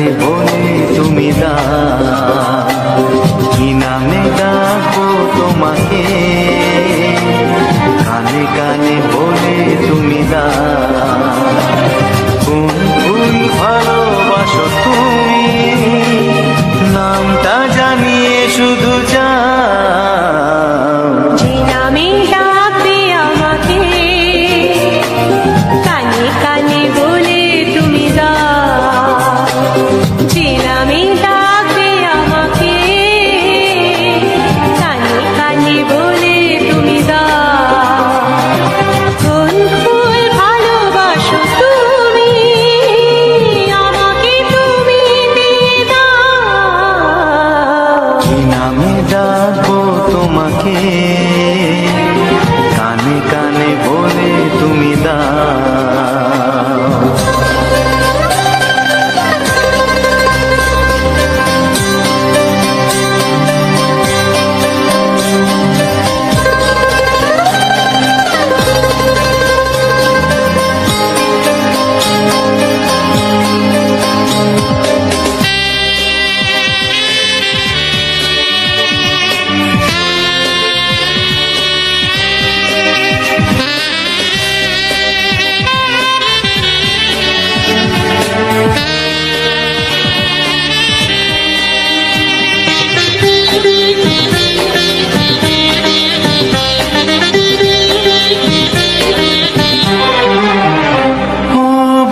কানে বলে তুমি দাও, কি নামে ডাকবো তোমাকে, কানে কানে বলে তুমি দাও, কোন ফুল ভালোবাসো তুমি, নামটা জানিয়ে শুধু যাও। যে নামে ডাকবে আমাকে, কানে কানে বলে তুমি দাও, যে নামে ডাকবে আমাকে, কানে কানে বলে তুমি দাও, কোন ফুল ভালোবাসো তুমি, আমাকে তুমি দিয়ে দাও। কি নামে ডাকবো তোমাকে, কানে কানে বলে তুমি দাও।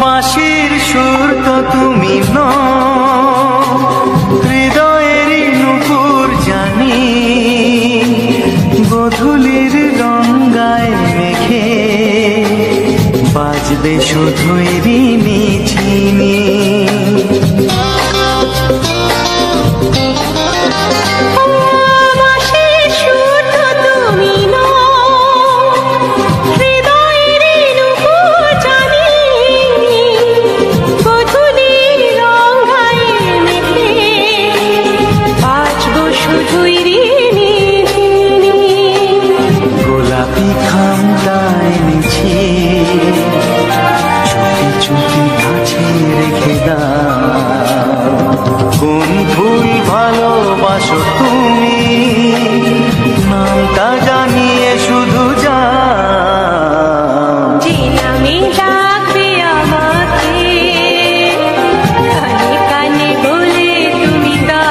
বাঁশির সুর তো তুমি নও, হৃদয়েরই নুপুর জানি, গোধূলির গঙ্গায় মেঘে বাজবে শুধুই রিনি ঝিনি। গোলাপি খামটায় নিছি, চুপি চুপি কাছে রেখে দাও, কোন ফুল ভালোবাসো তুমি, নামটা জানিয়ে শুধু যাও। যে নামে ডাকবে আমাকে, কানে কানে বলে তুমি দাও।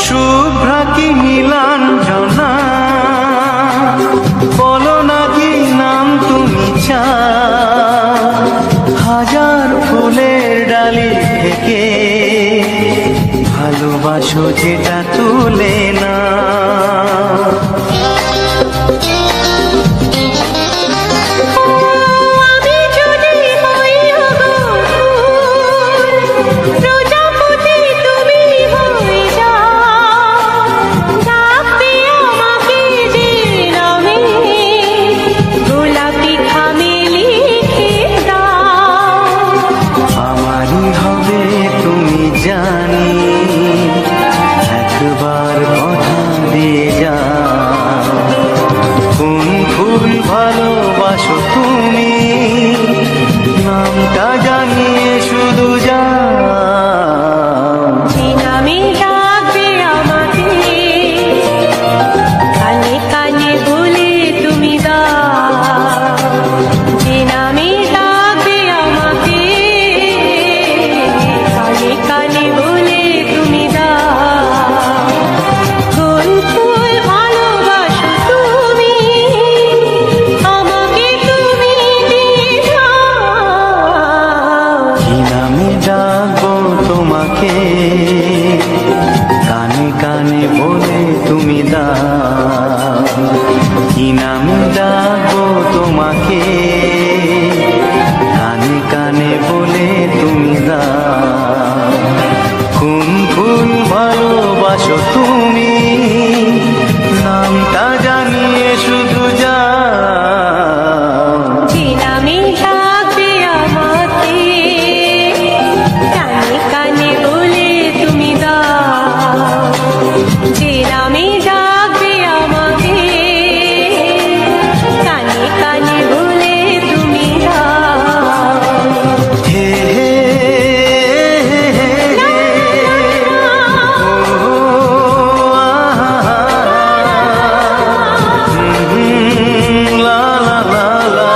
শুভ্রা কি নীলাঞ্জনা, বলো না কি নাম তুমি চাও, হাজার ফুলের ডালি থেকে ভালোবাসো যেটা তুলে না। তোমাকে কানে কানে বলে তুমি দাও কোন ফুল ভালোবাসো তুমি নামটা জানিয়ে শুধু যাও যে নামে ডাকবে আমাকে কানে কানে বলে তুমি দাও যে নামে ডাকবে আমাকে কানে কানে বলে তুমি দাও হে হে লা লা লা লা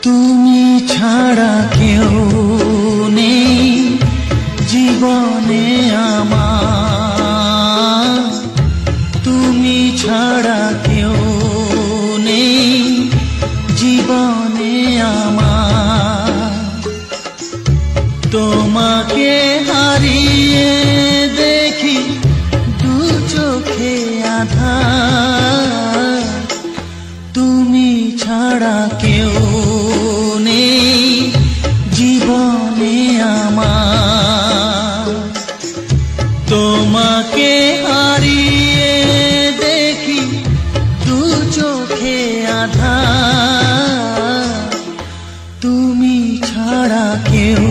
তুমি ছাড়া কেউ নেই জীবনে আমার তুমি ছাড়া কেউ নেই জীবনে আমার তোমাকে হারিয়ে দেখি দু চোখে আধার তুমি ছাড়া কেউ নেই জীবনে আমার তোমাকে হারিয়ে দেখি দু চোখে আধার তুমি ছাড়া কেউ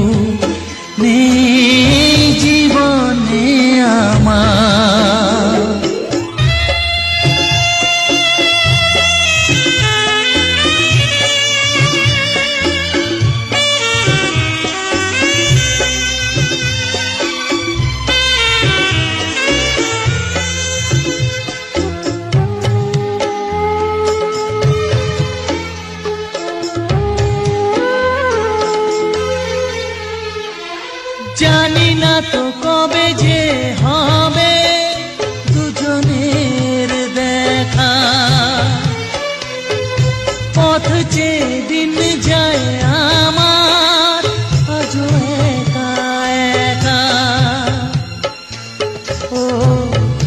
নেই জীবনে আমার জানি না তো কবে যে হবে দুজনের দেখা পথ চেয়ে দিন যায় আমার আজও একা একা ও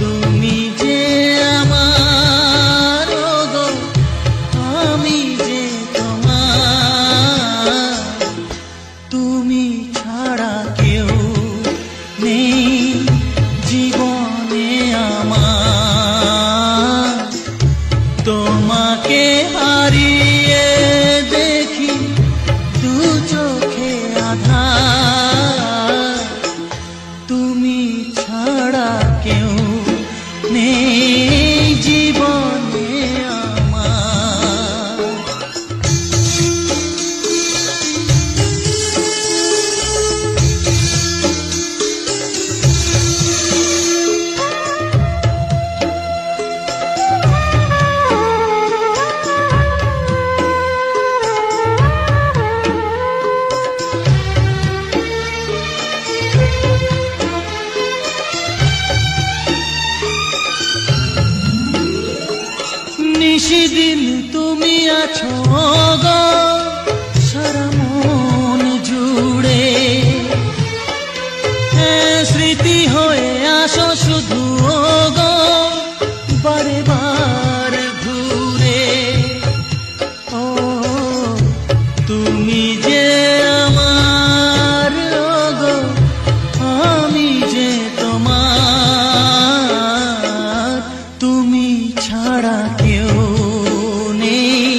তুমি যে আমার গো আমি যে তোমার তুমি ছাড়া কেউ নেই জীবনে আমার তোমাকে হারিয়ে দেখি দু চোখে আধার তুমি ছাড়া কেউ নেই জীবনে আমার নিশিদিন তুমি আছো গো সারা মন জুড়ে স্মৃতি হয়ে আসো শুধু গো বারে বার ঘুরে ও তুমি যে আমার গো আমি যে তোমার তুমি ছাড়া কেউ নেই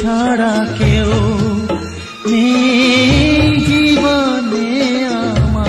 ছাড়া কেউ নেই জীবনে আমার।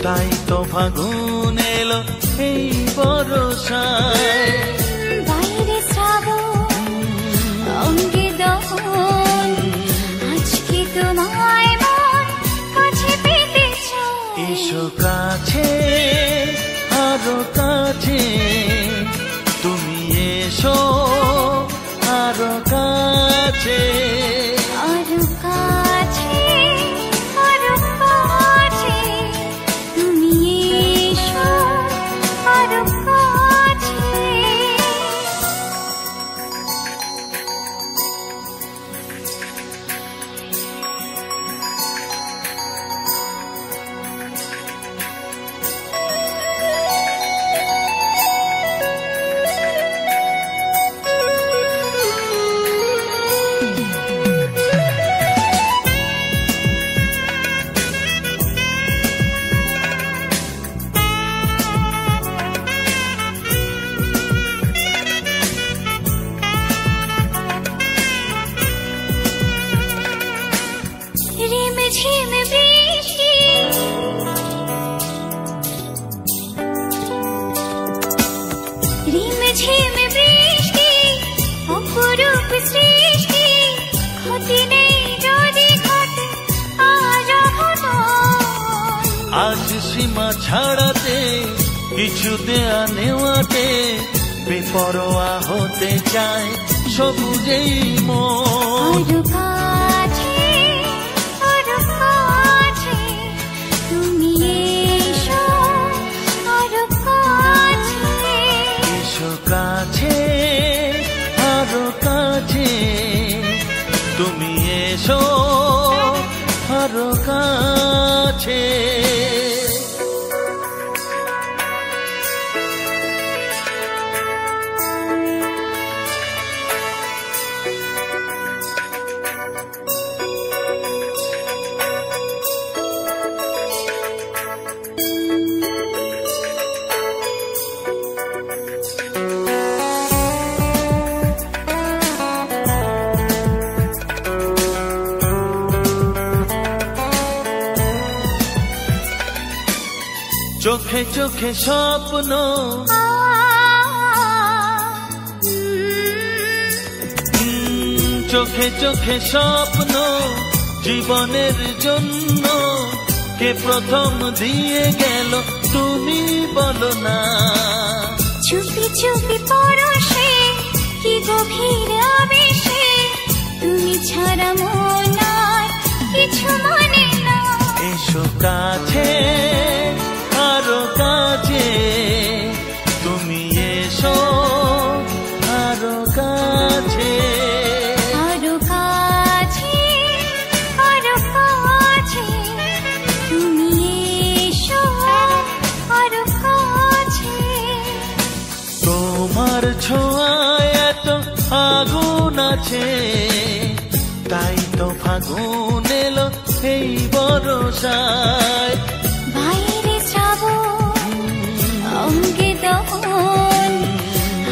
তাই তো ফাগুন এলো এই বরষায়। বাইরে শ্রাবণ অঙ্গে দহন, আজকে তোমায় মন কাছে পেতে চায়। এসো কাছে আরো কাছে, তুমি এসো আরো কাছে। আরো কাছে আরো কাছে, তুমি এসো আরো কাছে। ঝিম বৃষ্টি, রিম ঝিম বৃষ্টি, অপরূপ সৃষ্টি, ক্ষতি নেই যদি ঘটে আজ অঘটন। আজ সীমা ছাড়াতে কিছু দেয়া নেওয়াতে বেপরোয়া হতে চায় সবুজেই মন। আরো কাছে আরো কাছে, তুমি এসো আরো কাছে। এসো কাছে আরো কাছে, তুমি এসো আরো কাছে। চোখে চোখে স্বপ্ন, চোখে চোখে স্বপ্ন, জীবনের জন্য কে প্রথম দিয়ে গেল তুমি বলো না। চুপি চুপি পরশে কি গভীর আবেশে, তুমি ছাড়া মন আর কিছু মানে না। এসো কাছে আরো কাছে, তুমি এসো আরো কাছে। আরো কাছে আরো কাছে, তুমি এসো আরো কাছে। তোমার ছোঁয়ায় এত আগুন আছে, তাই তো ফাগুন এলো এই বরষায়। বাইরে শ্রাবণ অঙ্গে দহন,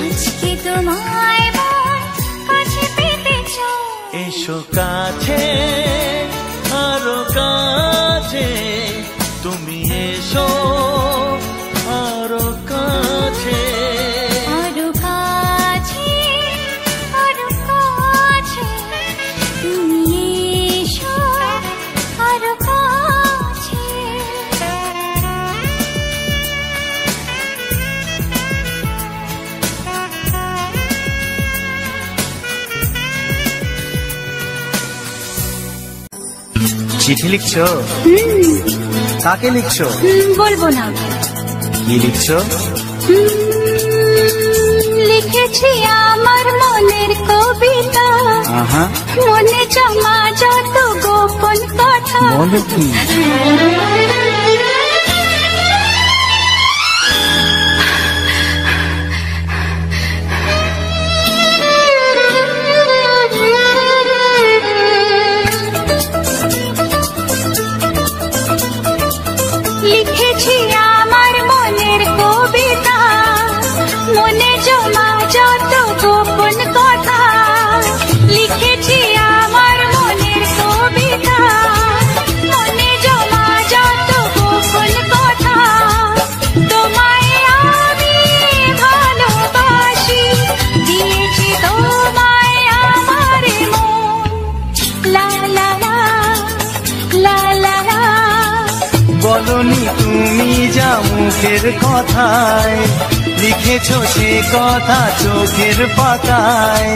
আজকে তোমায় মন কাছে পেতে চায়। এসো কাছে আরো কাছে, তুমি এসো আরো কাছে। আরো কাছে আরো কাছে, তুমি এসো আরো কাছে। চিঠি লিখছো? কাকে লিখছো? বলবো না। কি লিখছো? লিখেছি আমার মনের কবিতা, মনে জমা যত গোপন কথা। বলো কি? লিখেছি আমার মনের কবিতা, মনে জমা যত গোপন কথা। লিখেছি আমার মনের কবিতা, মনে জমা যত গোপন কথা। তোমায় আমি ভালোবাসি, দিয়েছি তোমায় আমার মন। লা লা লা লা লা লা। বলনি তুমি যা মুখের কথায়, লিখেছো সে কথা চোখের পাতায়।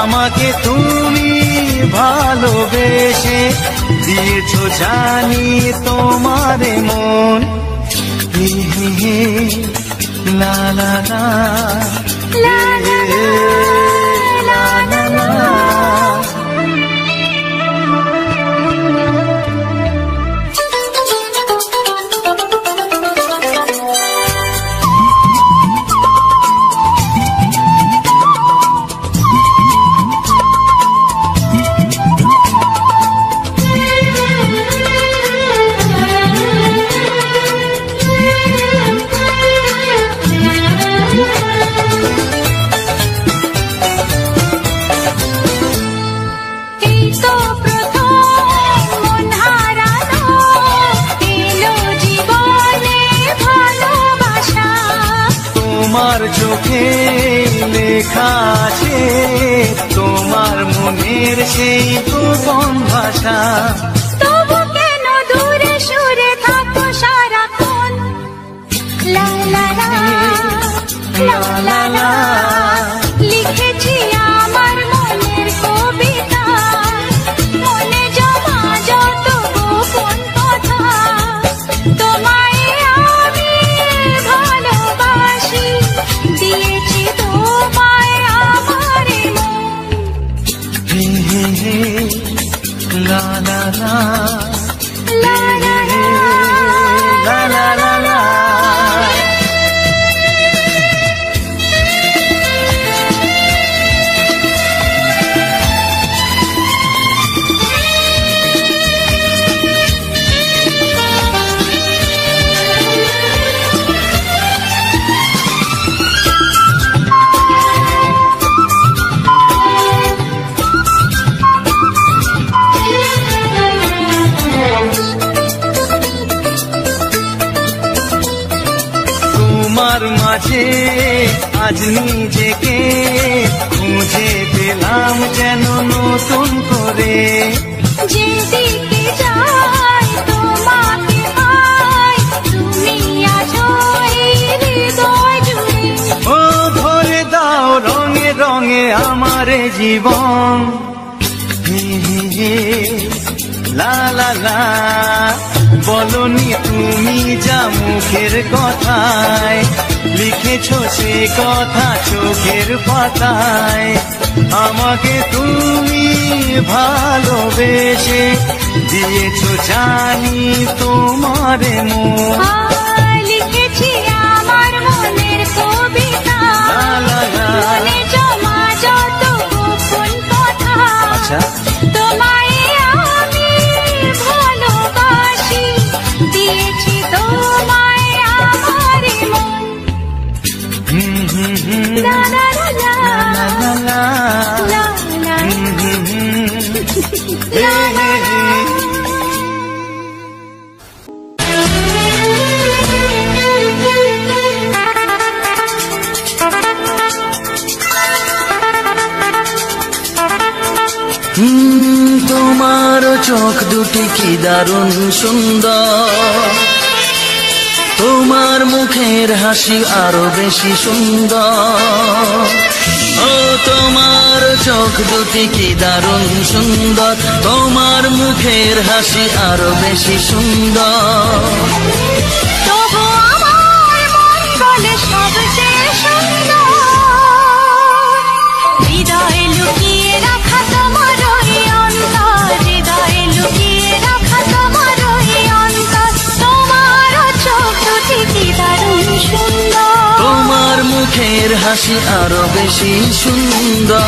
আমাকে তুমি ভালোবেসে দিয়েছো জানি তোমার মন। হে হে হে লা লা লা লা লা লা লা লা। তোমার চোখে লেখা আছে তোমার মনের সেই গোপন ভাষা। তবু কেন দূরে সরে থাকো সারাক্ষণ। লা লা লা লা লা লা। লিখেছি আমার মনের কবিতা, মনে জমা যত গোপন কথা। তোমায় আমি ভালোবাসি, দিয়েছি তোমায় আমার মন। হে হে হে লা লা লা লা লা লা লা লা লা লা। তোমার মাঝে আজ নিজেকে খুঁজে পেলাম যেন নতুন করে। যেদিকে যাই তোমাকে পাই, তুমি আছো এই হৃদয় জুড়ে। ও ভরে দাও রঙে রঙে আমার জীবন। হে হে হে লা লা লা। বলনি তুমি যা মুখের কথায়, লিখেছো সে কথা চোখের পাতায়। আমাকে তুমি ভালোবেসে দিয়েছো জানি তোমার মন। লিখেছি আমার মনের কবিতা, লা লা লা। মনে জমা যত গোপন কথা। আচ্ছা তোমায় আমি ভালোবাসি, দিয়েছি তোমায় আমার মন। লা লা লা লা লা লা লা লা লা লা। তোমার চোখ দুটি কি দারুণ সুন্দর, তোমার মুখের হাসি আরো বেশি সুন্দর। ও তোমার চোখ দুটি কি দারুণ সুন্দর, তোমার মুখের হাসি আরো বেশি সুন্দর। তবু আমার মন বলে সবচেয়ে সুন্দর, হৃদয়ে লুকিয়ে রাখা তোমার ওই অন্তর, হৃদয়ে লুকিয়ে রাখা তোমার ওই অন্তর। তোমার চোখ দুটি কি দারুণ সুন্দর, তোমার মুখের হাসি আরো বেশি সুন্দর।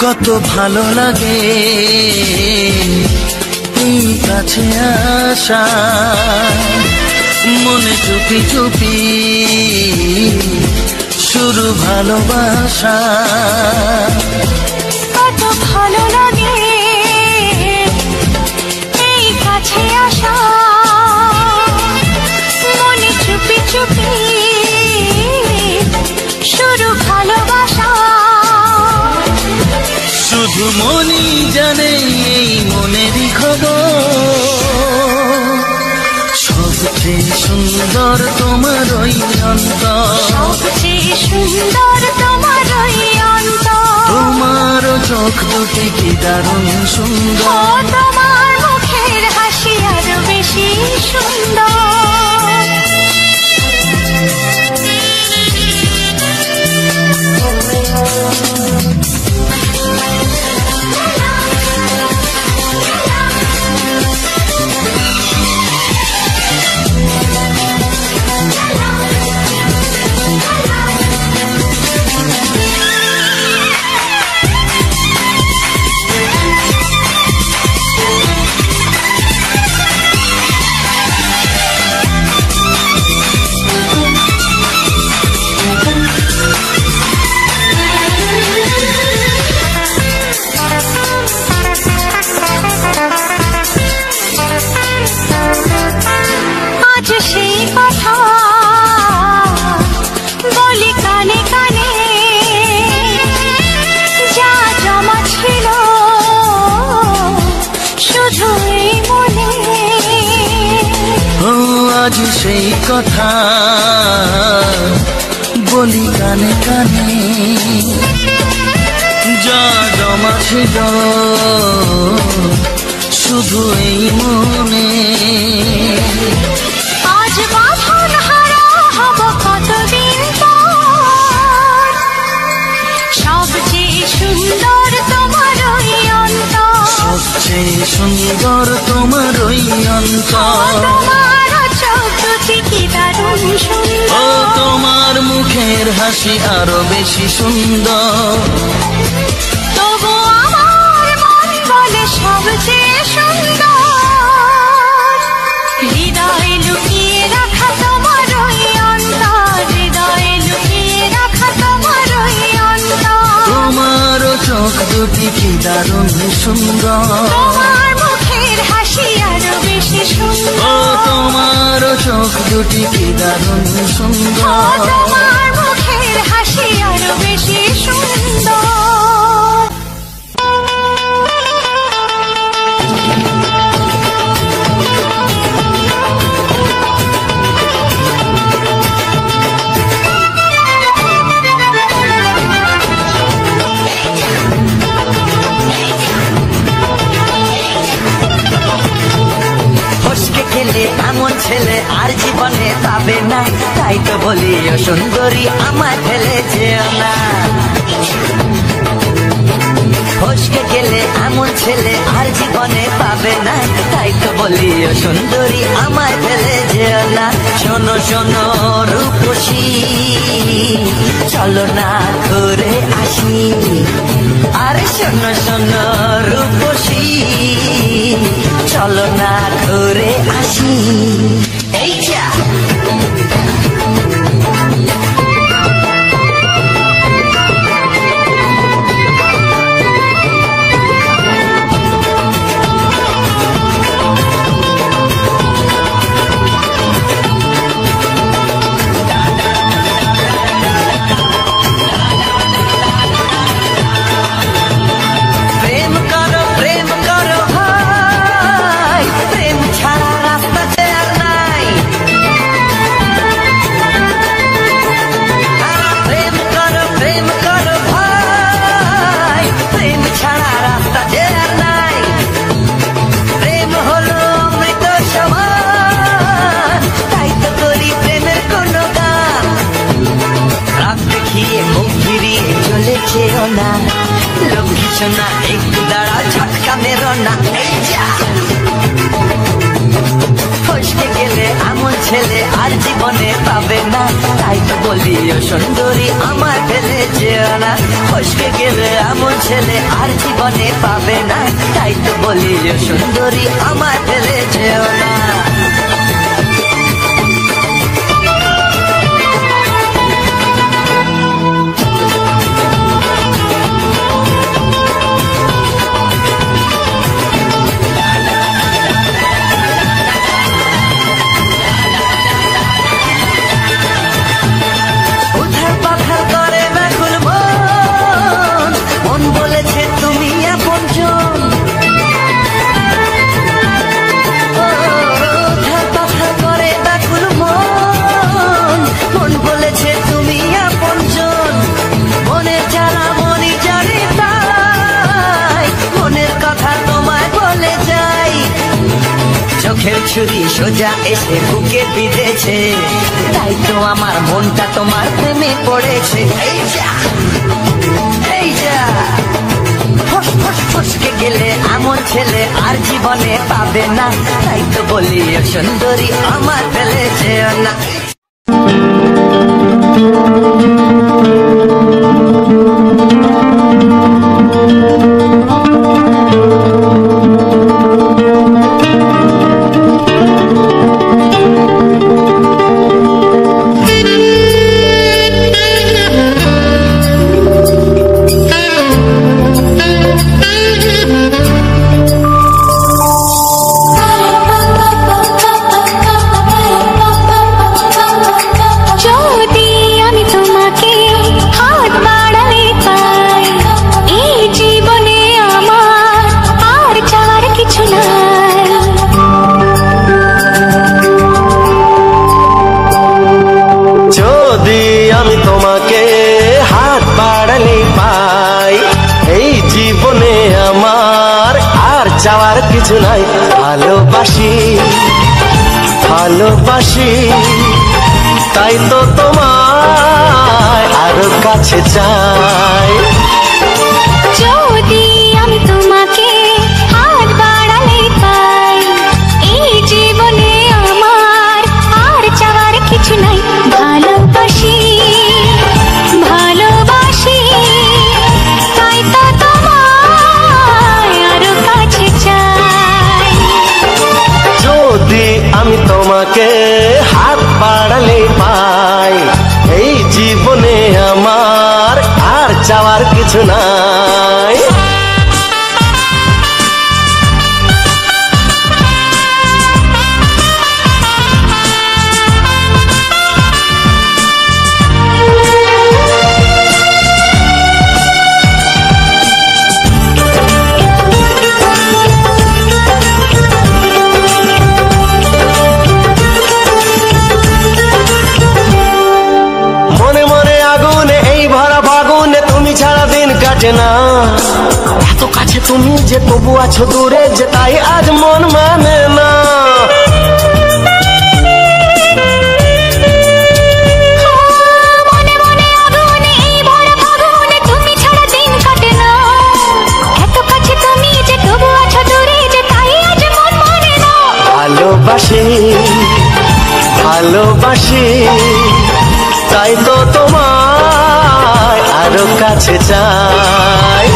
কত ভালো লাগে এই কাছে আসা, মনে চুপি চুপি শুরু ভালোবাসা। কত ভালো লাগে এই কাছে আসা, মনে চুপি চুপি শুরু ভালোবাসা। শুধু মনই জানে এই মনেরই খবর, সবচেয়ে সুন্দর তোমার ওই অন্তর, সবচেয়ে সুন্দর তোমার ওই অন্তর। তোমার চোখ দুটি কি দারুণ ও সুন্দর, তোমার মুখের হাসি আরো বেশি সুন্দর। আজ সেই কথা বলি কানে কানে, যা জমা ছিল শুধু এই মনে। আজ বাঁধন হারা হব কতদিন পর, সবচেয়ে সুন্দর তোমার ওই অন্তর, সবচেয়ে সুন্দর তোমার ওই অন্তর। তোমার চোখ দুটি কি দারুণ সুন্দর, ও তোমার মুখের হাসি আরো বেশি সুন্দর। তবু আমার মন বলে সবচেয়ে সুন্দর, হৃদয়ে লুকিয়ে রাখা তোমার ওই অন্তর, হৃদয়ে লুকিয়ে রাখা তোমার ওই অন্তর। তোমার চোখ দুটি কি দারুণ সুন্দর, তোমার মুখের হাসি আরো বেশি সুন্দর, ও তোমার চোখ দুটি কি দারুণ ও সুন্দর। তোমার মুখের হাসি আরো বেশি সুন্দর। এমন ছেলে আর জীবনে পাবে না, তাই তো বলি ও সুন্দরী আমার ফেলে যেও না। ফসকে গেলে এমন ছেলে আর জীবনে পাবে না, তাই তো বলি ও সুন্দরী আমায় ফেলে যেও না। শোনো শোনো রূপসী, চলো না ঘুরে আসি, আরে শোনো শোনো রূপসী, চলো না ঘুরে আসি। এই যা না একটু দাঁড়া, ঝটকা মেরো না। এই যা ফসকে গেলে এমন ছেলে আর জীবনে পাবে না, তাই তো বলি ও সুন্দরী আমার ফেলে যেও না। ফসকে গেলে এমন ছেলে আর জীবনে পাবে না, তাই তো বলি ও সুন্দরী আমার ফেলে যেও না। চোখের ছুরি সোজা এসে বুকে বিঁধেছে, তাই তো আমার মনটা তোমার প্রেমে পড়েছে। এই যা এই যা ফসকে গেলে এমন ছেলে আর জীবনে পাবে না, তাই তো বলি ও সুন্দরী আমার ফেলে যেও না। চাওয়ার কিছু নাই, ভালোবাসি ভালোবাসি, তাই তো তোমায় আরো কাছে চাই। যদি আমি তোমাকে হাত বাড়ালে পাই, এই জীবনে আমার আর চাওয়ার কিছু নাই। ভালোবাসি ভালোবাসি, তাই তো তোমায় আরো কাছে চাই। যদি আমি তোমাকে হাত বাড়ালে পাই, এই জীবনে আমার আর চাওয়ার কিছু নাই। না এত কাছে তুমি যে তবু আছো দূরে, যে তাই আজ মন মানে না। ভালোবাসি ভালোবাসি, তাই তো তোমায় আরো কাছে চাই।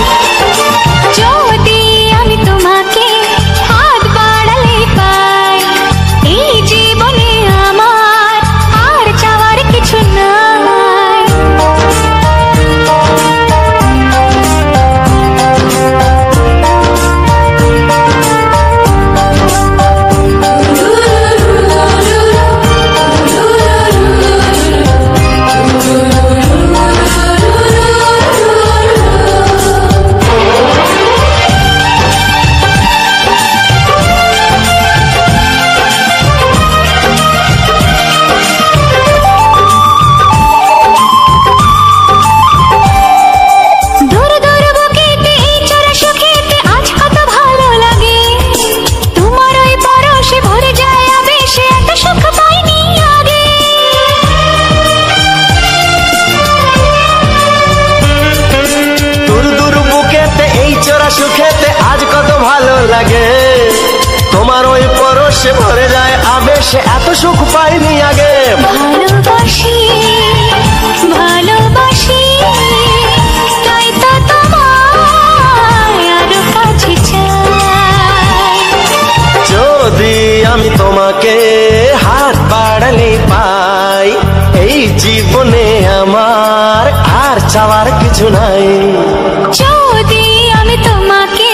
লাগে, তোমার ওই পরশে ভরে যায় আবেশে, এত সুখ পাইনি আগে। ভালোবাসি ভালোবাসি তাই তো তোমায় আরো কাছে চাই। যদি আমি তোমাকে হাত বাড়ালে পাই, এই জীবনে আমার আর চাওয়ার কিছু নাই। যদি আমি তোমাকে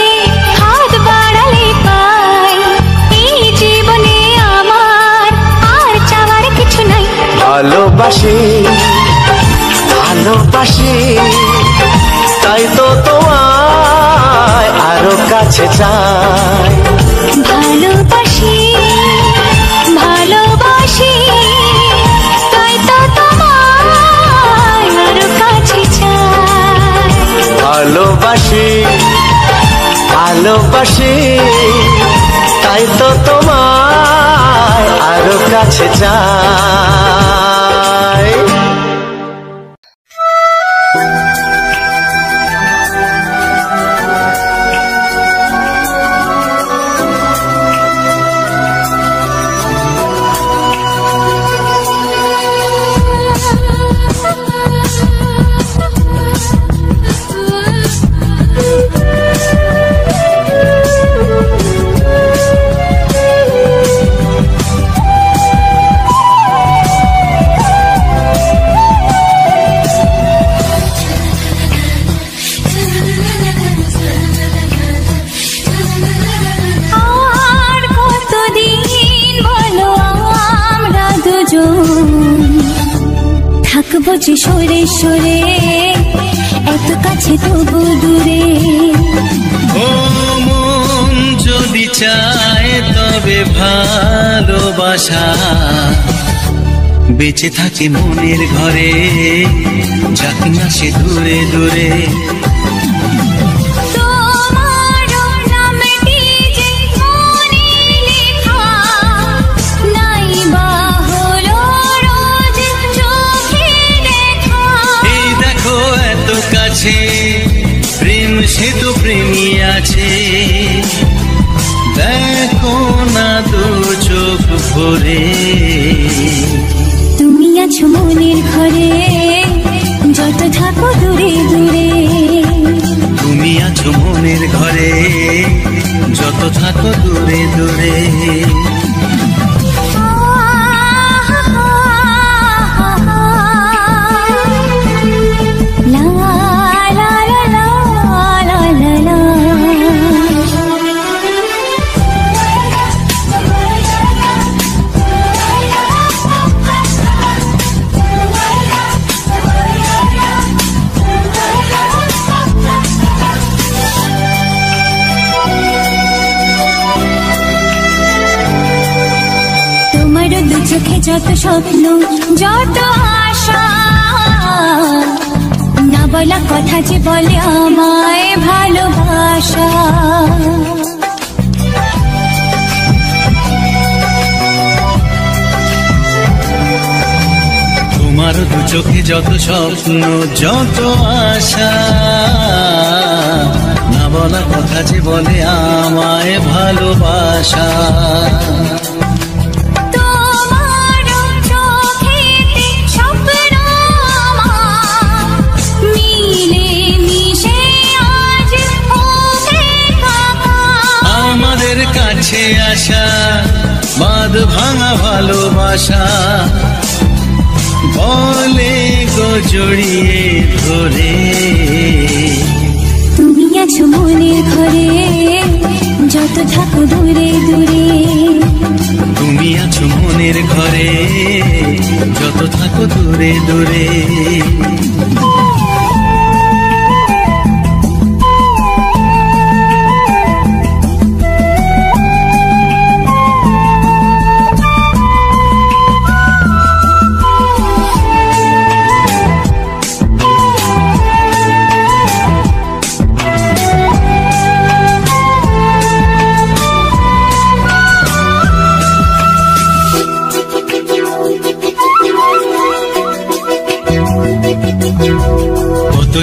হাত বাড়ালে পাই, এই জীবনে আমার আর চাওয়ার কিছু নাই। ভালোবাসি ভালোবাসি তাই তো তোমায় আরো কাছে চাই। ভালোবাসি ভালোবাসি তাই তো তোমায় আরো কাছে চাই। ভালোবাসি ভালোবাসি তাই তো তোমায় আরো কাছে চাই। আর কতদিন বলো আমরা দুজন থাকবো যে সরে সরে, এত কাছে তবু দূরে। ও মন যদি চায় তবে ভালোবাসা বেঁচে থাকে মনের ঘরে, যাক না সে দূরে দূরে। তোমারও নামটি যে মনে লেখা, নাই বা হলো রোজ চোখে দেখা। এই দেখো এত কাছে প্রেম, সে তো প্রেমী আছে, দেখো না দু চোখ ভরে। তুমি আছো মনের ঘরে, যত থাকো দূরে দূরে। তুমি আছো মনের ঘরে, যত থাকো দূরে দূরে। লা লা লা লা লা লা লা। তোমারও দু চোখে যত স্বপ্ন, যত আশা, না বলা কথা যে বলে আমায় ভালোবাসা। তোমার দু চোখে যত স্বপ্ন, যত আশা, না বলা কথা যে বলে আমায় ভালোবাসা। তোমারও চোখেতে স্বপ্ন আমার, মিলে মিশে আজ হোকে একা। আমাদের কাছে আসা বাঁধ ভাঙা ভালোবাসা, বলে গো জড়িয়ে ধরে। তুমি আছো মনের ঘরে, যত থাকো দূরে দূরে। তুমি আছো মনের ঘরে, যত থাকো দূরে দূরে।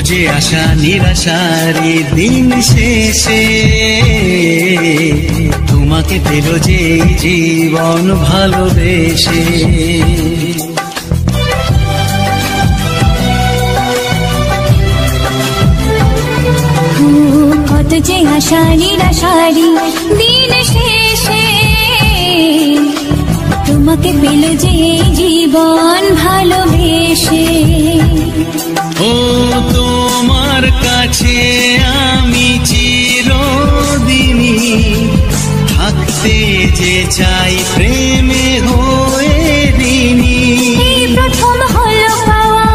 যে আশা নিরাশারি দিন শেষে তোমাকে পেল যে জীবন ভালোবেসে। কত যে আশা নিরাশারি দিন শেষে তোমাকে পেল যে জীবন ভালোবেসে। ও তোমার কাছে আমি চিরদিনই থাকতে যে চাই প্রেমে হয়ে ঋণী। এই প্রথম হলো পাওয়া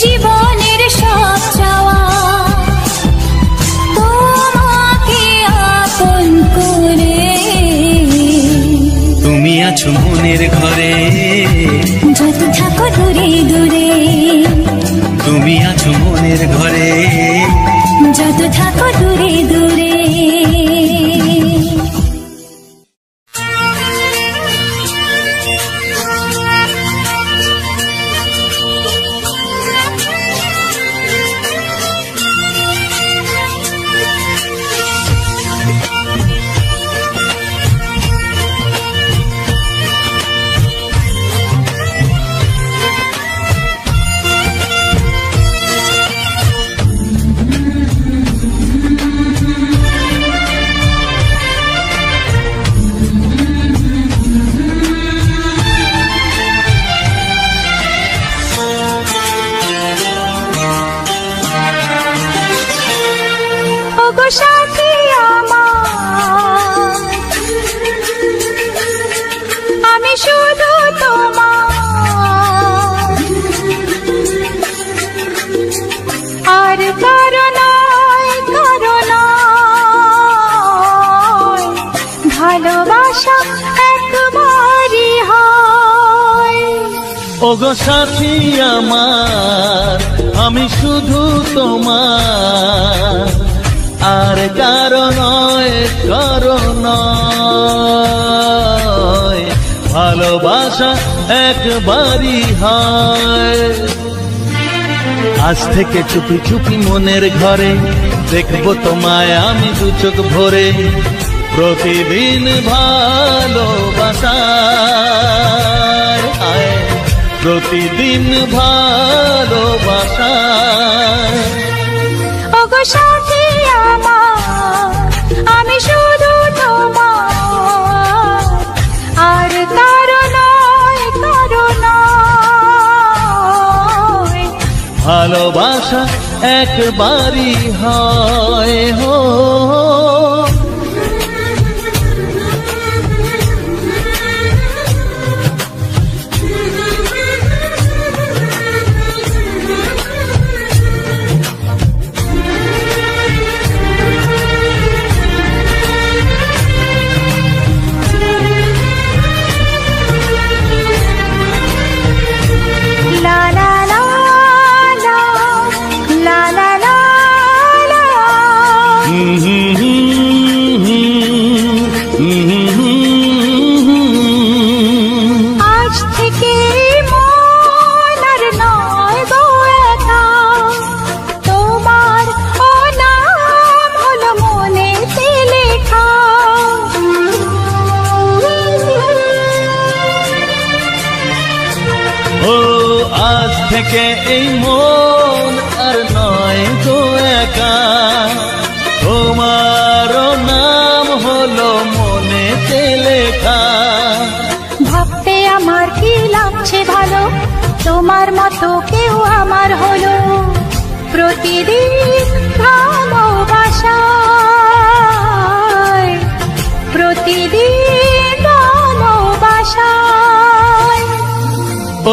জীবনের সব চাওয়া, তোমাকে আপন করে। তুমি আছো মনের ঘরে যত থাকো দূরে দূরে, তুমি আছো মনের ঘরে যত থাকো দূরে দূরে। সাথী আমার, আমি শুধু তোমার, আর কারো নয় কারো নয়, ভালোবাসা একবারই হয়। ওগো সাথী আমার, আমি শুধু তোমার, আর কারো নয় কারো নয়, ভালোবাসা একবারই হয়। আজ থেকে চুপি চুপি মনের ঘরে দেখবো তোমায় আমি দু চোখ ভরে, প্রতিদিন ভালোবাসায়, প্রতিদিন ভালোবাসায়। ওগো সাথী আমার, আমি শুধু তোমার, আর কারো নয় কারো নয়, ভালোবাসা একবারই হয়। হো আজ থেকে মন আর নয় গো একা, তোমার ও নাম হলো মনেতে লেখা। ও আজ থেকে এই মন আর নয় গো একা, তোমার নাম হলো মনেতে লেখা। ভাবতে আমার কি লাগছে ভালো, তোমার মতো কেউ আমার হলো, প্রতিদিন ভালোবাসায়, প্রতিদিন ভালোবাসায়।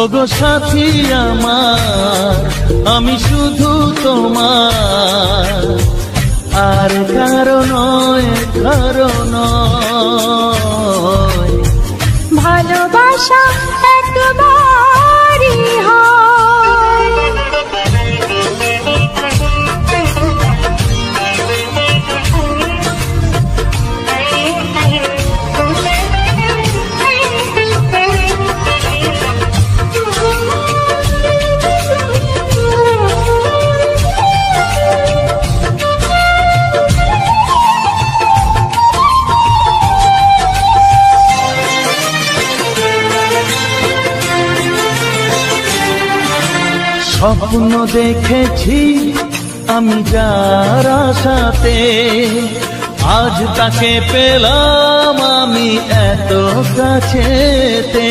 ওগো সাথী আমার, আমি শুধু তোমার, আর কারো নয় কারো নয়, ভালোবাসা একবারই হয়। স্বপ্ন দেখেছি আমি যার আশাতে, আজ তাকে পেলাম আমি এত কাছেতে।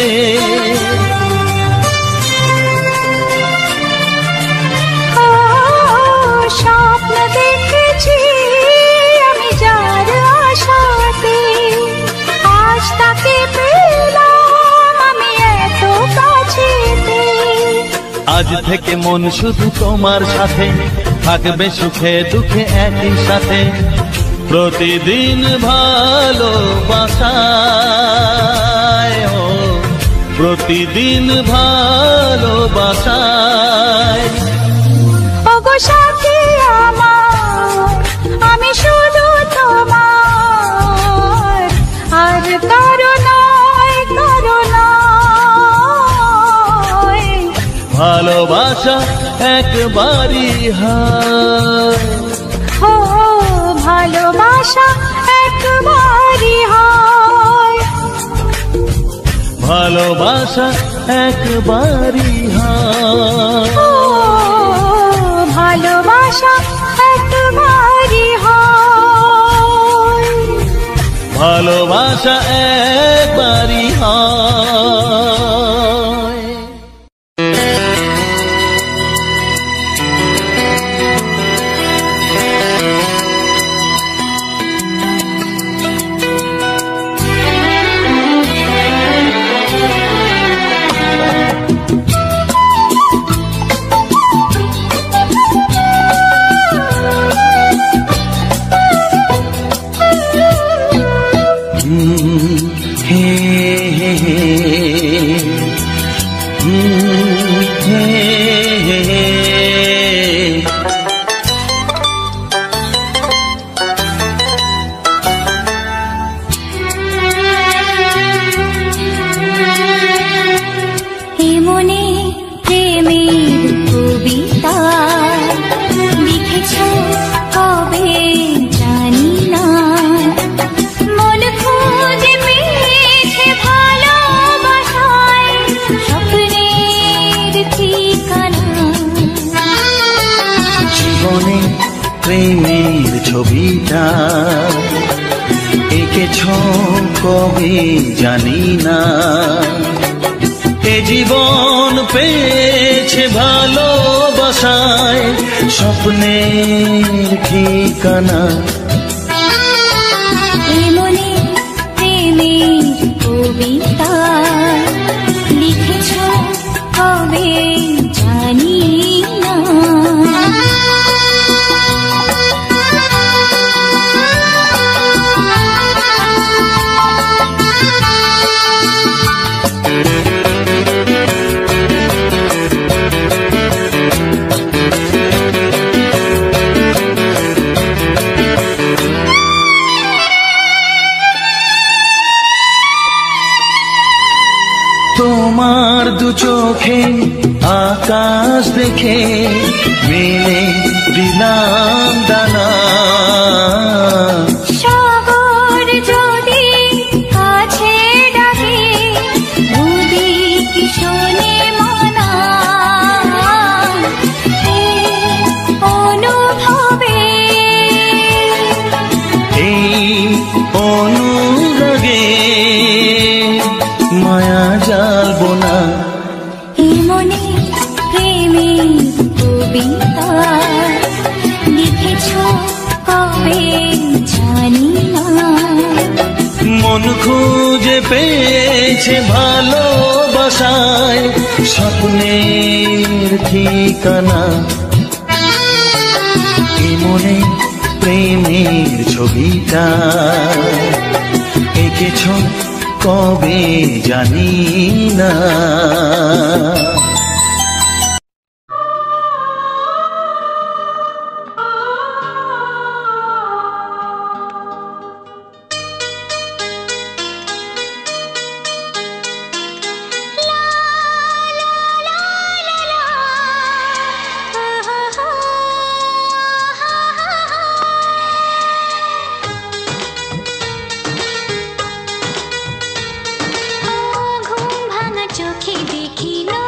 স্বপ্ন দেখেছি আমি যার আশাতে, আজ তাকে পেলাম আমি এত কাছেতে। আজ থেকে মন শুধু তোমার সাথে, থাকবে সুখে দুঃখে একই সাথে। প্রতিদিন ভালোবাসায়, ও প্রতিদিন ভালোবাসায়। ওগো সাথী আমার, আমি শুধু তোমার, আর কারো নয়, কারো নয়। ভালোবাসা একবারই হয়, ও ভালোবাসা একবারই হয়। ভালোবাসা একবারই হয়, ও ভালোবাসা একবারই হয়। ভালোবাসা একবারই হয়। এমনি প্রেমের কবিতা লিখেছ কবে জানি না, মন খুঁজে পেয়েছে ভালোবাসায় স্বপ্নের ঠিকানা। জীবনে প্রেমের ছবিটা এঁকেছ কবে জানি না, এ জীবন পেয়েছে ভালোবাসায় স্বপ্নের ঠিকানা। এমনি প্রেমের কবিতা লিখেছ কবে জানি না। তোমার দু চোখে আকাশ দেখে মেলে দিলাম দানা, সাগর যদি কাছে ডাকে নদী কি শোনে মানা। এই অনুভবে, এই অনুরাগে মায়া জালবো না। এমনি প্রেমের কবিতা লিখেছ কবে জানি না, মন খুঁজে পেয়েছে ভালোবাসায় স্বপ্নের ঠিকানা। মনে প্রেমের ছবিটা এঁকেছ কবে জানি না। ঘুম ভাঙা চোখে দেখি না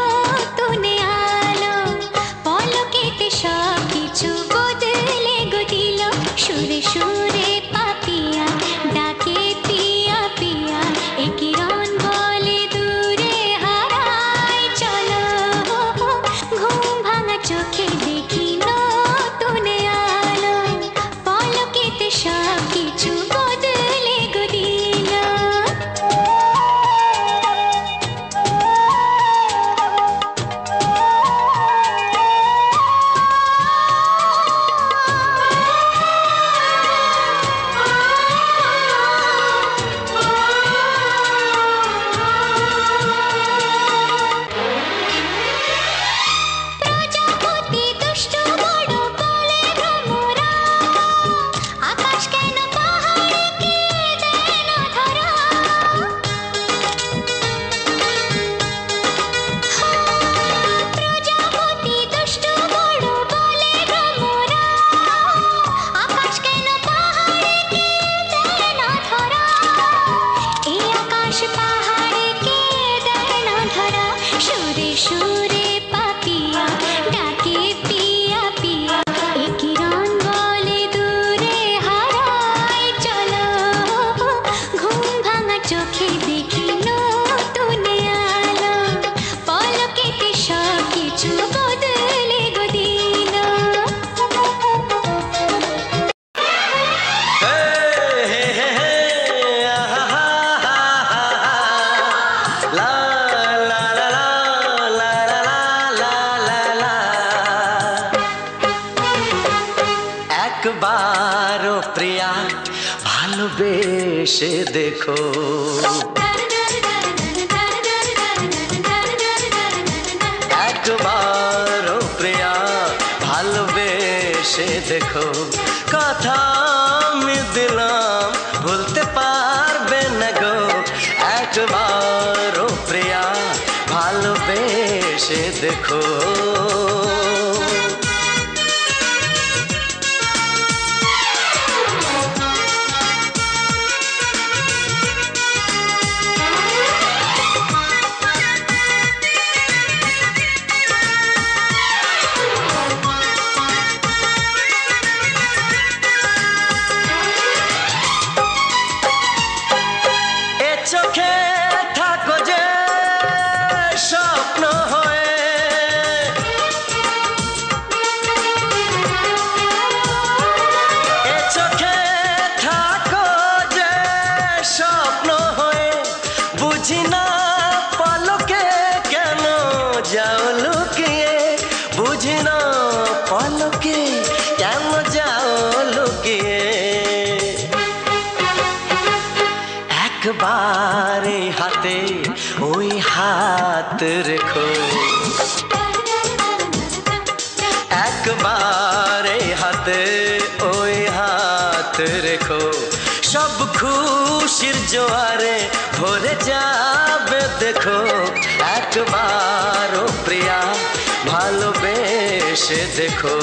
সুরে সুরে পাপিয়া ডাকে পিয়া পিয়া একই রন বলে দূরে হারায় চলো ঘুম ভাঙা চোখে দেখি নতুন আলো পলকেতে সব কিছু বদলে গো দিল প্রজাপতি দুষ্ট বড় বলে ভ্রমরা আকাশ কেন পাহাড়কে দেয় না ধরা প্রজাপতি দুষ্ট বড় বলে ভ্রমরা আকাশ কেন পাহাড়কে দেয় না ধরা এই আকাশ পাহাড়কে দেয় না ধরা সুরে সুরে পাপিয়া ডাকে পিয়া পিয়া একই রন বলে দূরে হারায় চলো ঘুম ভাঙা চোখে দেখি নতুন আলো পলকেতে সব কিছু বদলে গো দিল একবারও প্রিয়া ভালোবেসে দেখো একবারও প্রিয়া ভালোবেসে দেখো কথা আমি দিলাম ভুলতে পারবে না গো একবারও প্রিয়া ভালোবেসে দেখো এ চোখে থাকো যে স্বপ্ন হয়ে এ চোখে থাকো যে স্বপ্ন হয়ে বুঝি না পলকে কেন যাও লুকিয়ে বুঝি না পলকে কেন যাও লুকিয়ে একবারে হাতে ওই হাত রেখো একবারে হাতে ওই হাত রেখো সব খুশির জোয়ারে ভরে যাবে দেখো একবারও প্রিয়া ভালোবেসে দেখো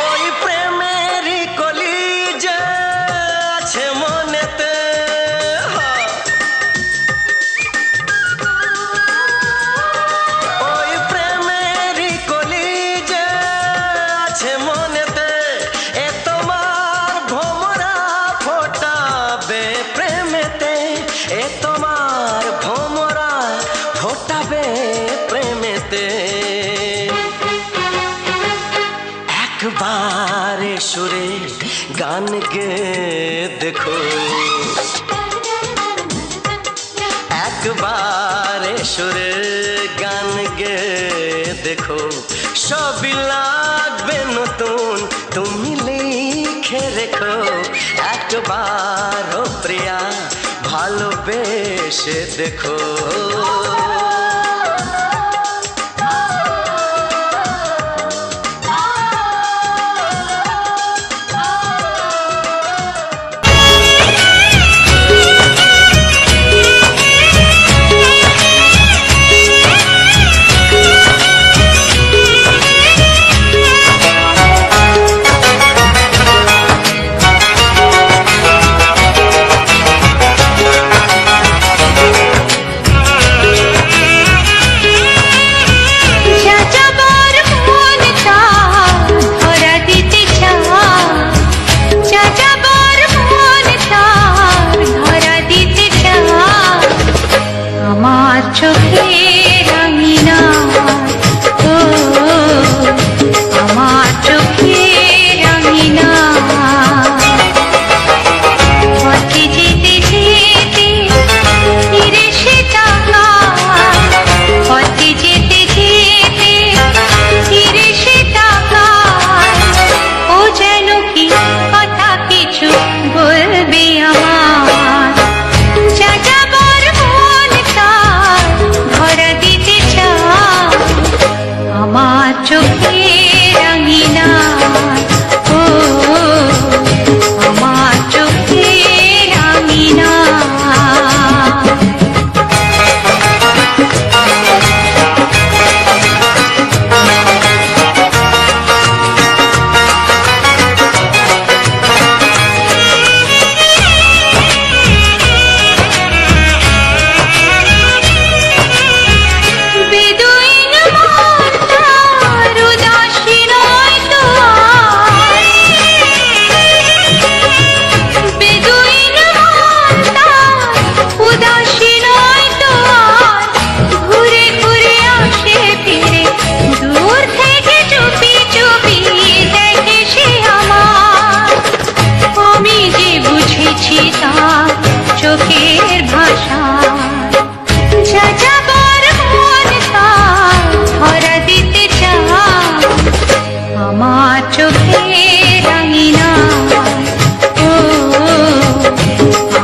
ওই প্রেমেরই কলিজা আছে মনেতে ওই প্রেমেরই কলিজা আছে মনেতে এ তোমার ভোমরা ফোটাবে প্রেমেতে এ তোমার ভোমরা ফোটাবে প্রেমেতে একবারে সুরে গান গে দেখো একবারে সুরে গান গে দেখো সবই লাগবে নতুন তুমি লিখে রেখো একবারও প্রিয়া ভালোবেসে দেখো চোখের ভাষা যা যাবার মন তা ধরা দিতে চায় আমার চোখের রাঙিনা ও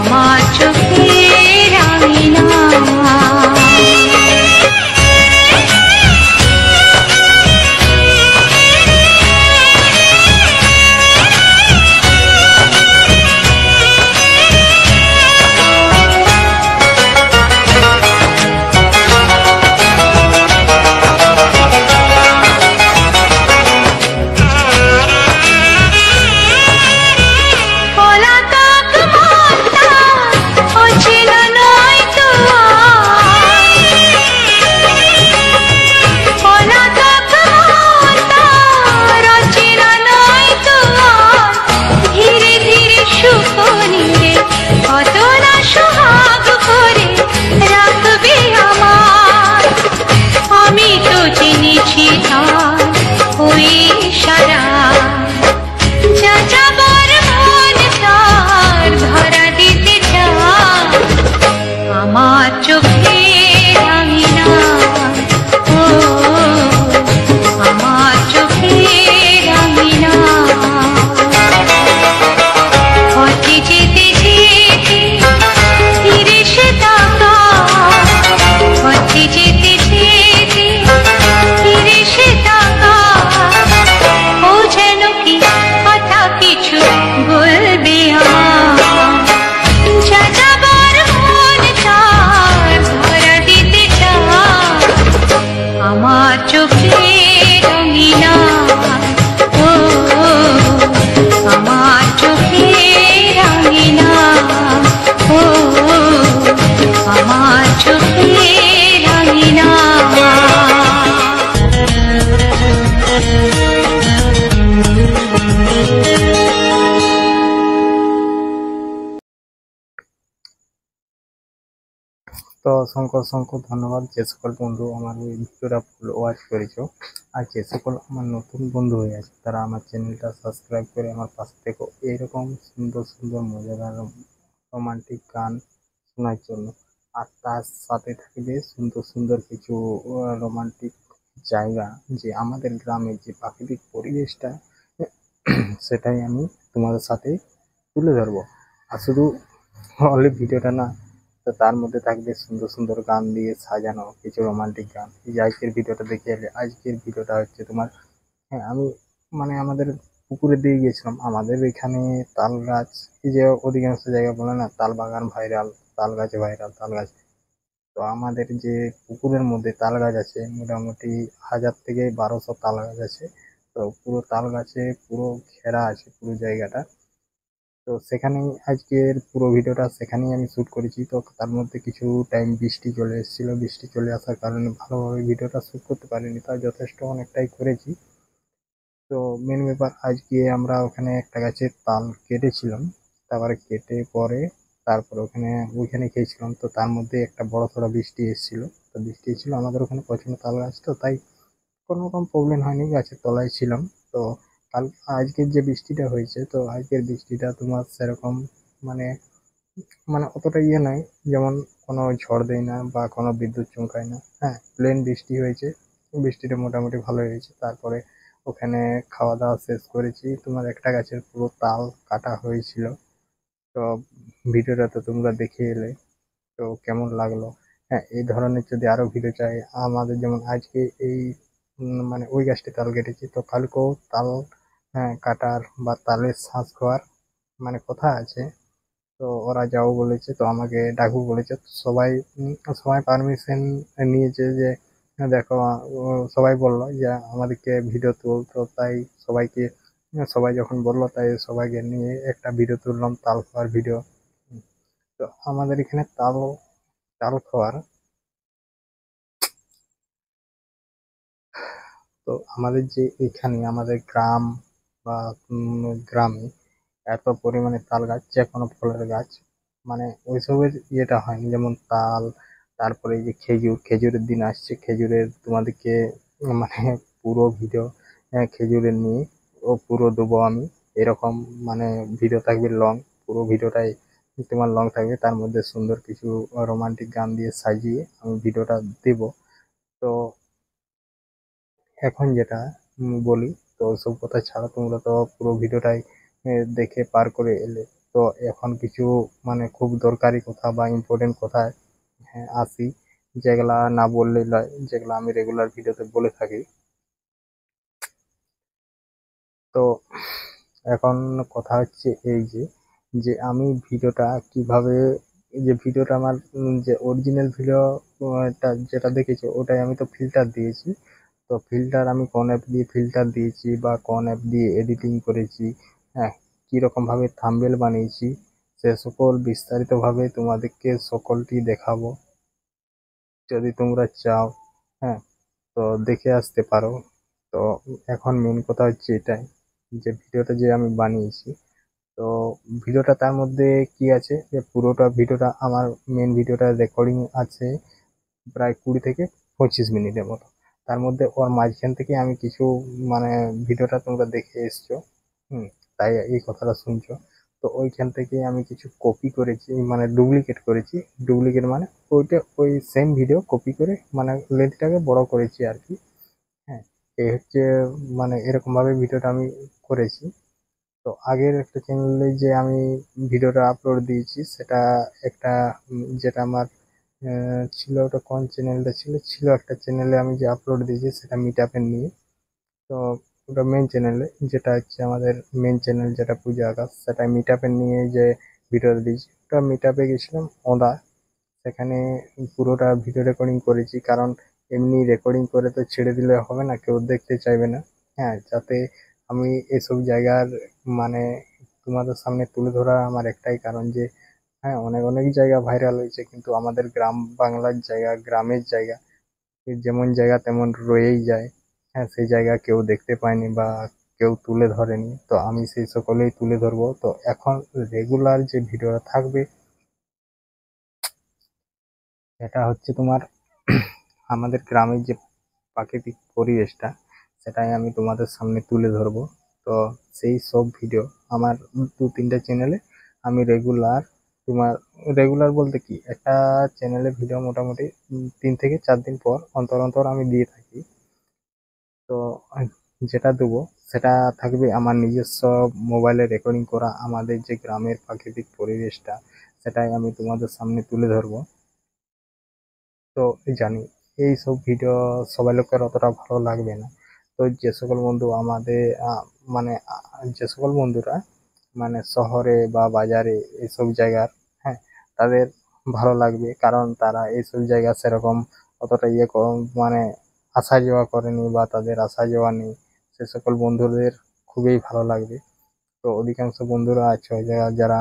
আমার চোখের রাঙিনা তো অসংখ্য অসংখ্য ধন্যবাদ যে সকল বন্ধু আমার এই ভিডিওটা ফুল ওয়াচ করেছো, আর যে সকল আমার নতুন বন্ধু হয়ে আছে তারা আমার চ্যানেলটা সাবস্ক্রাইব করে আমার পাশে থেকো এইরকম সুন্দর সুন্দর মজাদার রোমান্টিক গান শোনার জন্য। আর তার সাথে থাকবে সুন্দর সুন্দর কিছু রোমান্টিক জায়গা, যে আমাদের গ্রামের যে প্রাকৃতিক পরিবেশটা সেটাই আমি তোমাদের সাথে তুলে ধরবো। আর শুধু অনলি ভিডিওটা না, তো তার মধ্যে থাকবে সুন্দর সুন্দর গান দিয়ে সাজানো কিছু রোমান্টিক গান। এই যে আজকের ভিডিওটা দেখে এলে, আজকের ভিডিওটা হচ্ছে তোমার, হ্যাঁ আমি মানে আমাদের পুকুরে দিয়ে গিয়েছিলাম। আমাদের এখানে তাল গাছ, এই যে অধিকাংশ জায়গা বলে না তাল বাগান ভাইরাল, তাল গাছে ভাইরাল, তাল গাছ। তো আমাদের যে পুকুরের মধ্যে তাল গাছ আছে মোটামুটি 1000 থেকে 1200 তাল গাছ আছে। তো পুরো তাল গাছে পুরো ঘেরা আছে পুরো জায়গাটা। তো সেখানেই আজকের পুরো ভিডিওটা সেখানেই আমি শ্যুট করেছি। তো তার মধ্যে কিছু টাইম বৃষ্টি চলে এসেছিল, বৃষ্টি চলে আসার কারণে ভালোভাবে ভিডিওটা শ্যুট করতে পারিনি, তাই যথেষ্ট অনেকটাই করেছি। তো মেন ব্যাপার, আজকে আমরা ওখানে একটা গাছে তাল কেটেছিলাম, তারপরে কেটে পরে তারপরে ওইখানে খেয়েছিলাম। তো তার মধ্যে একটা বড় সড়ো বৃষ্টি এসেছিল। তো বৃষ্টি এসেছিল, আমাদের ওখানে প্রচণ্ড তাল গাছ, তো তাই কোনো রকম প্রবলেম হয়নি, গাছের তলায় ছিলাম। তো আজকের যে বৃষ্টিটা হয়েছে, তো আজকের বৃষ্টিটা তোমার সেরকম মানে মানে অতটা ইয়ে নয়, যেমন কোনো ঝড় দেয় না বা কোনো বিদ্যুৎ চমকায় না, হ্যাঁ প্লেন বৃষ্টি হয়েছে। বৃষ্টিটা মোটামুটি ভালো হয়েছে। তারপরে ওখানে খাওয়া দাওয়া শেষ করেছি, তোমার একটা গাছের পুরো তাল কাটা হয়েছিল। তো ভিডিওটা তো তোমরা দেখে এলে, তো কেমন লাগলো? হ্যাঁ, এই ধরনের যদি আরো ভিডিও চাই আমাদের, যেমন আজকে এই মানে ওই গাছটি তাল কেটেছি, তো কালকেও তাল কাটার বা তালের শ্বাস খাওয়ার মানে কথা আছে। তো ওরা যাও বলেছে, তো আমাকে ডাকবো বলেছে। তো সবাই পারমিশন নিয়েছে যে দেখো, সবাই বললো যে আমাদেরকে ভিডিও তুল। তো তাই সবাই যখন বললো, তাই সবাইকে নিয়ে একটা ভিডিও তুললাম, তাল খাওয়ার ভিডিও। তো আমাদের এখানে তাল তাল খাওয়ার, তো আমাদের যে এখানে আমাদের গ্রাম বা গ্রামে এত পরিমাণে তাল গাছ, যে কোনো ফলের গাছ মানে ওইসবের ইয়েটা হয়নি। যেমন তাল, তারপরে এই যে খেজুরের দিন আসছে, খেজুরের তোমাদেরকে মানে পুরো ভিডিও খেজুরের নিয়ে পুরো দেবো আমি। এরকম মানে ভিডিও থাকবে লং, পুরো ভিডিওটাই তোমার লং থাকবে, তার মধ্যে সুন্দর কিছু রোমান্টিক গান দিয়ে সাজিয়ে আমি ভিডিওটা দেব। তো এখন যেটা বলি, তো সব কথা ছাড়া তোমরা তো পুরো ভিডিওটাই দেখে পার করে এলে। তো এখন কিছু মানে খুব দরকারি কথা বা ইম্পর্টেন্ট কথা আসি, যেগুলা না বললে নয়, যেগুলা আমি রেগুলার ভিডিওতে বলে থাকি। তো এখন কথা হচ্ছে এই যে যে আমি ভিডিওটা কিভাবে, যে ভিডিওটা আমার যে অরিজিনাল ভিডিওটা যেটা দেখেছো ওটাই আমি তো ফিল্টার দিয়েছি। তো ফিল্টার আমি কোন অ্যাপ দিয়ে ফিল্টার দিয়েছি বা কোন অ্যাপ দিয়ে এডিটিং করেছি, হ্যাঁ, কীরকম ভাবে থাম্বনেল বানিয়েছি, সে সকল বিস্তারিতভাবে তোমাদেরকে সকলটি দেখাবো। যদি তোমরা চাও, হ্যাঁ, তো দেখে আসতে পারো। তো এখন মেন কথা হচ্ছে এটাই, যে ভিডিওটা যে আমি বানিয়েছি, তো ভিডিওটা তার মধ্যে কি আছে, যে পুরোটা ভিডিওটা আমার মেন ভিডিওটা রেকর্ডিং আছে প্রায় 20 থেকে 25 মিনিটের মতো। তার মধ্যে ওর মাঝখান থেকে আমি কিছু মানে ভিডিওটা তোমরা দেখে এসছো, তাই এই কথাটা শুনছো। তো ওইখান থেকে আমি কিছু কপি করেছি, মানে ডুপ্লিকেট করেছি। ডুপ্লিকেট মানে ওইটা ওই সেম ভিডিও কপি করে মানে লেন্থটাকে বড় করেছি আর কি। হ্যাঁ, এই হচ্ছে মানে এরকম ভাবে ভিডিওটা আমি করেছি। তো আগের একটা চ্যানেলে যে আমি ভিডিওটা আপলোড দিয়েছি সেটা একটা যেটা আমার ছিল, ওটা কোন চ্যানেলটা ছিল, একটা চ্যানেলে আমি যে আপলোড দিয়েছি সেটা মিট আপের নিয়ে। তো ওটা মেন চ্যানেলে, যেটা হচ্ছে আমাদের মেন চ্যানেল যেটা পূজা আকাশ, সেটা মিট আপের নিয়ে যে ভিডিওটা দিয়েছি, ওটা মিট আপে গেছিলাম ওদা। সেখানে পুরোটা ভিডিও রেকর্ডিং করেছি, কারণ এমনি রেকর্ডিং করে তো ছেড়ে দিলে হবে না, কেউ দেখতে চাইবে না। হ্যাঁ, যাতে আমি এসব জায়গার মানে তোমাদের সামনে তুলে ধরা আমার একটাই কারণ যে, হ্যাঁ, অনেক অনেক জায়গা ভাইরাল হয়েছে, কিন্তু আমাদের গ্রাম বাংলার জায়গা, গ্রামের জায়গা, যেমন জায়গা তেমন রয়েই যায়। হ্যাঁ, সেই জায়গা কেউ দেখতে পায়নি বা কেউ তুলে ধরেনি, তো আমি সেই সকলেই তুলে ধরবো। তো এখন রেগুলার যে ভিডিওটা থাকবে এটা হচ্ছে তোমার আমাদের গ্রামের যে প্রাকৃতিক পরিবেশটা, সেটাই আমি তোমাদের সামনে তুলে ধরবো। তো সেই সব ভিডিও আমার 2-3টে চ্যানেলে আমি রেগুলার, তোমার রেগুলার বলতে কি, একটা চ্যানেলে ভিডিও মোটামুটি 3 থেকে 4 দিন পর অন্তর অন্তর আমি দিয়ে থাকি। তো যেটা দেবো সেটা থাকবে আমার নিজস্ব মোবাইলে রেকর্ডিং করা আমাদের যে গ্রামের প্রাকৃতিক পরিবেশটা, সেটাই আমি তোমাদের সামনে তুলে ধরবো। তো জানি এই সব ভিডিও সবাই লোকের অতটা ভালো লাগবে না। তো যে সকল বন্ধু আমাদের মানে যে সকল বন্ধুরা মানে শহরে বা বাজারে এইসব জায়গার, হ্যাঁ, তাদের ভালো লাগবে, কারণ তারা এইসব জায়গা সেরকম অতটা মানে আসা যাওয়া করেনি বা তাদের আসা যাওয়া নেই। সে সকল বন্ধুদের খুবই ভালো লাগবে। তো অধিকাংশ বন্ধুরা আছে যারা যারা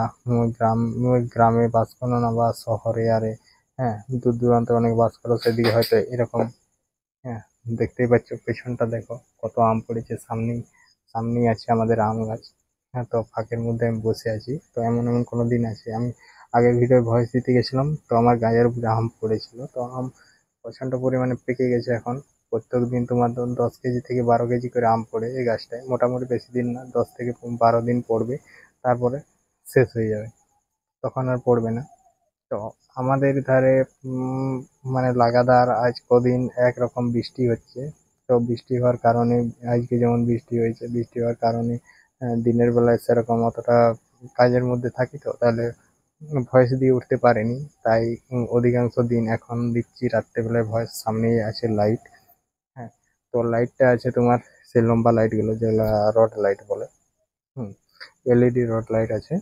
গ্রামে বাস করো না বা শহরে আরে, হ্যাঁ, দূর দূরান্তে অনেক বাস করো, সেদিকে হয়তো এরকম, হ্যাঁ, দেখতেই পাচ্ছ পেছনটা দেখো কত আম পড়েছে, সামনেই আছে আমাদের আম গাছ। হ্যাঁ, তো ফাঁকের মধ্যে আমি বসে আছি। তো এমন এমন কোনো দিন আছে, আমি আগের ভিডিও ভয়েস দিতে গেছিলাম, তো আমার গায়ের উপরে আম পড়েছিল, তো আম প্রচণ্ড পরিমাণে পেকে গেছে এখন। প্রত্যেক দিন তোমার 10 কেজি থেকে 12 কেজি করে আম পড়ে এই গাছটায়, মোটামুটি বেশি দিন না, 10 থেকে 12 দিন পড়বে, তারপরে শেষ হয়ে যাবে, তখন আর পড়বে না। তো আমাদের ধারে মানে লাগাতার আজ কদিন একরকম বৃষ্টি হচ্ছে। তো বৃষ্টি হওয়ার কারণে, আজকে যেমন বৃষ্টি হয়েছে, বৃষ্টি হওয়ার কারণে দিনের বেলায় সেরকম অতটা কাজের মধ্যে থাকি, তো তাহলে ভয়েস দিয়ে উঠতে পারিনি। তাই অধিকাংশ দিন এখন দিচ্ছি রাত্রেবেলায় ভয়েস। সামনেই আছে লাইট, হ্যাঁ, তো লাইটটা আছে তোমার সেই লম্বা লাইটগুলো যেগুলো রড লাইট বলে, হুম, এলইডি রড লাইট আছে।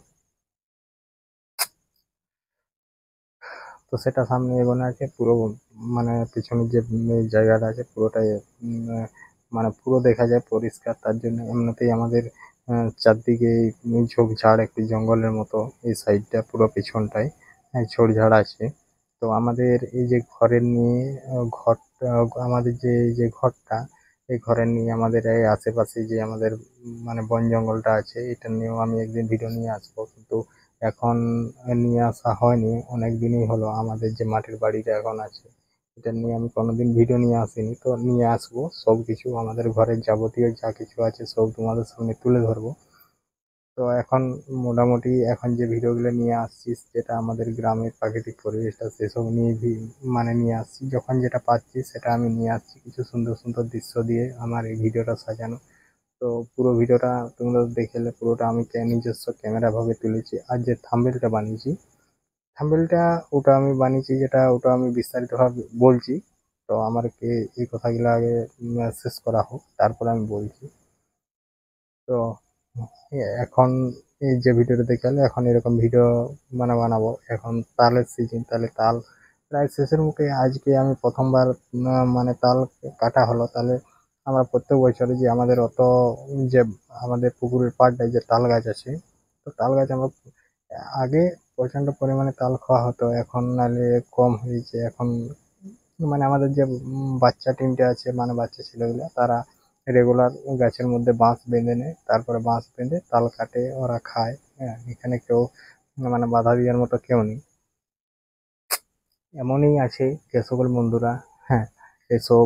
তো সেটা সামনে এগোনো আছে পুরো, মানে পিছনের যে জায়গাটা আছে পুরোটাই মানে পুরো দেখা যায় পরিষ্কার। তার জন্য এমনিতেই আমাদের চারদিকে ঝোপঝাড়, একটি জঙ্গলের মতো এই সাইডটা পুরো পিছনটায়, হ্যাঁ, ঝোপঝাড় আছে। তো আমাদের এই যে ঘরের নিয়ে ঘরটা, আমাদের যে এই যে ঘরটা, এই ঘরের নিয়ে আমাদের এই আশেপাশে যে আমাদের মানে বন জঙ্গলটা আছে, এটা নিয়েও আমি একদিন ভিডিও নিয়ে আসবো, কিন্তু এখন নিয়ে আসা হয়নি। অনেক দিনই হলো আমাদের যে মাটির বাড়িটা এখন আছে, এটা নিয়ে আমি কোনোদিন ভিডিও নিয়ে আসিনি। তো নিয়ে আসবো, সব কিছু আমাদের ঘরের যাবতীয় যা কিছু আছে সব তোমাদের সামনে তুলে ধরবো। তো এখন মোটামুটি এখন যে ভিডিওগুলো নিয়ে আসছি যেটা আমাদের গ্রামের প্রাকৃতিক পরিবেশটা সেসব নিয়ে মানে নিয়ে আসছি, যখন যেটা পাচ্ছি সেটা আমি নিয়ে আসছি, কিছু সুন্দর সুন্দর দৃশ্য দিয়ে আমার এই ভিডিওটা সাজানো। তো পুরো ভিডিওটা তোমরা দেখলে পুরোটা আমি নিজস্ব ক্যামেরা ভাবে তুলেছি। আর যে থাম্বনেলটা বানিয়েছি, থাম্বনেলটা ওটা আমি বানিয়েছি, যেটা ওটা আমি বিস্তারিতভাবে বলছি। তো আমার এই কথাগুলো আগে শেষ করা হোক, তারপর আমি বলছি। তো এখন এই যে ভিডিওটা দেখালে এখন এরকম ভিডিও মানে বানাবো। এখন তালের সিজন, তাহলে তাল প্রায় শেষের মুখে। আজকে আমি প্রথমবার মানে তাল কাটা হলো। তাহলে আমরা প্রত্যেক বছরে যে আমাদের অত যে আমাদের পুকুরের পাড়টায় যে তাল গাছ আছে, তো তাল গাছ আমরা আগে প্রচন্ড পরিমাণে তাল খাওয়া হতো, এখন নালে কম হয়েছে। এখন মানে আমাদের যে বাচ্চা টিমটা আছে, মানে বাচ্চা ছেলেগুলো, তারা রেগুলার গাছের মধ্যে বাঁশ বেঁধে নেয়, তারপরে বাঁশ বেঁধে তাল কাটে, ওরা খায়। হ্যাঁ, এখানে কেউ মানে বাধা দেওয়ার মতো কেউ নেই। এমনই আছে যে সকল বন্ধুরা, হ্যাঁ, এসব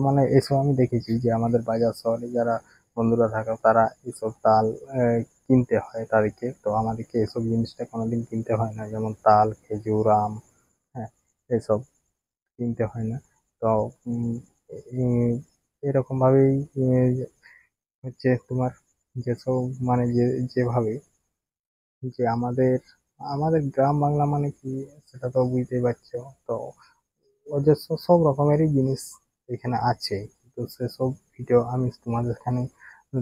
মানে এসব আমি দেখেছি যে আমাদের বাজার শহরে যারা বন্ধুরা থাকে তারা এসব তাল কিনতে হয় তাদেরকে। তো আমাদেরকে এসব জিনিসটা কোনোদিন কিনতে হয় না, যেমন তাল, খেজুর, আম, হ্যাঁ, এসব কিনতে হয় না। তো উম, এরকম ভাবেই হচ্ছে তোমার যেসব মানে যেভাবে যে আমাদের আমাদের গ্রাম বাংলা মানে কি সেটা তো বুঝতেই পারছো। তো অজস্র সব রকমেরই জিনিস এখানে আছে। তো সেসব ভিডিও আমি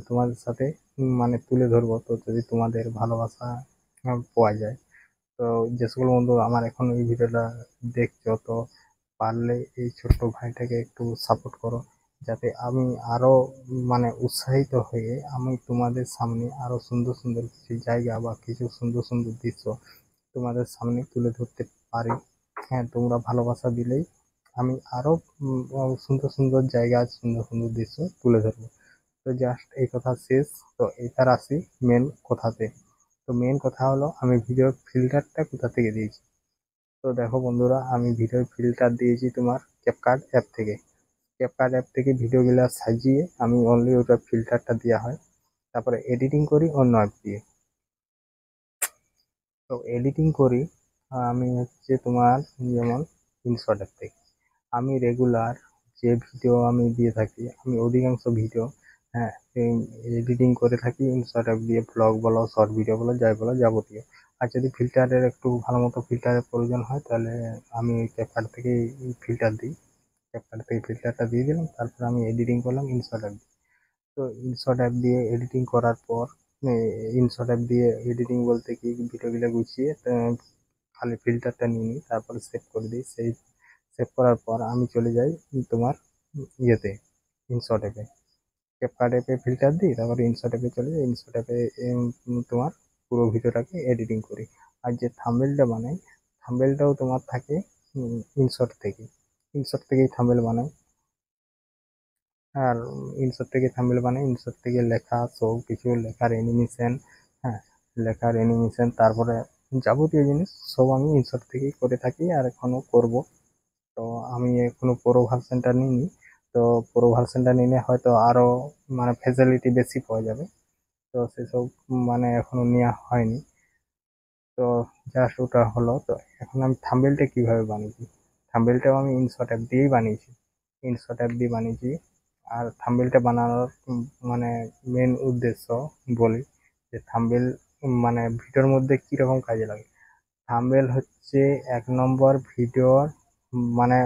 তোমাদের সাথে মানে তুলে ধরবো, তো যদি তোমাদের ভালোবাসা পাওয়া যায়। তো যে সকল বন্ধু আমার এখন এই ভিডিওটা দেখছো, তো পারলে এই ছোট্ট ভাইটাকে একটু সাপোর্ট করো, যাতে আমি আরো মানে উৎসাহিত হয়ে আমি তোমাদের সামনে আরো সুন্দর সুন্দর কিছু জায়গা বা কিছু সুন্দর সুন্দর দৃশ্য তোমাদের সামনে তুলে ধরতে পারি। হ্যাঁ, তোমরা ভালোবাসা দিলেই আমি আরো সুন্দর সুন্দর জায়গা, সুন্দর সুন্দর দৃশ্য তুলে ধরবো। তো জাস্ট এই কথা শেষ। তো এবার আসি মেন কথাতে। তো মেন কথা হলো আমি ভিডিওর ফিল্টারটা কোথা থেকে দিয়েছি। তো দেখো বন্ধুরা, আমি ভিডিওর ফিল্টার দিয়েছি তোমার ক্যাপকাট অ্যাপ থেকে। ক্যাপকাট অ্যাপ থেকে ভিডিওগুলো সাজিয়ে আমি অনলি ওটা ফিল্টারটা দেওয়া হয়, তারপরে এডিটিং করি অন্য অ্যাপ দিয়ে। তো এডিটিং করি আমি হচ্ছে তোমার যেমন ইনশট অ্যাপ থেকে। আমি রেগুলার যে ভিডিও আমি দিয়ে থাকি, আমি অধিকাংশ ভিডিও, হ্যাঁ, এডিটিং করে থাকি ইনশট অ্যাপ দিয়ে, ব্লগ বলো, শর্ট ভিডিও বলো, যাই বলো, যাবতীয়। আর যদি ফিল্টারের একটু ভালো মতো ফিল্টারের প্রয়োজন হয়, তাহলে আমি ক্যাপকাট থেকে ফিল্টার দিই। ক্যাপকাট থেকে ফিল্টারটা দিয়ে দিলাম, তারপর আমি এডিটিং করলাম ইনশট অ্যাপ। তো ইনশট অ্যাপ দিয়ে এডিটিং করার পর ইনশট অ্যাপ দিয়ে এডিটিং বলতে কি ভিডিওগুলো গুছিয়ে খালি ফিল্টারটা নিয়ে নিই, তারপরে সেভ করে দিই। সেই সেভ করার পর আমি চলে যাই তোমার ইয়েতে, ইনশট অ্যাপে। ক্যাপকাট অ্যাপে ফিল্টার দিই, তারপরে ইনশট অ্যাপে চলে যাই। ইনশট অ্যাপে তোমার পুরো ভিডিওটাকে এডিটিং করি। আর যে থাম্বনেলটা বানাই, থাম্বনেলটাও তোমার থাকে ইনশট থেকে। ইনশট থেকেই থাম্বনেল বানাই। আর ইনশট থেকে থাম্বনেল বানাই, ইনশট থেকে লেখা সব কিছু, লেখার অ্যানিমেশন, হ্যাঁ, লেখার অ্যানিমেশন, তারপরে যাবতীয় জিনিস সব আমি ইনশট থেকেই করে থাকি আর এখনো করব। তো আমি এখনো প্রো ভার্সনটা নিইনি। তো প্রো ভার্সনটা নিলে হয়তো আরো মানে ফ্যাসিলিটি বেশি পাওয়া যাবে। তো সেসব মানে এখনো নেওয়া হয়নি। তো জাস্ট ওটা হলো। তো এখন আমি থাম্বনেলটা কিভাবে বানিয়েছি, থাম্বনেলটাও আমি ইনশট অ্যাপ দিয়েই বানিয়েছি। ইনশট অ্যাপ দিয়ে বানিয়েছি। আর থাম্বনেলটা বানানোর মানে মেন উদ্দেশ্য বলি, যে থাম্বনেল মানে ভিডিওর মধ্যে কিরকম কাজে লাগে। থাম্বনেল হচ্ছে 1 নম্বর ভিডিওর মানে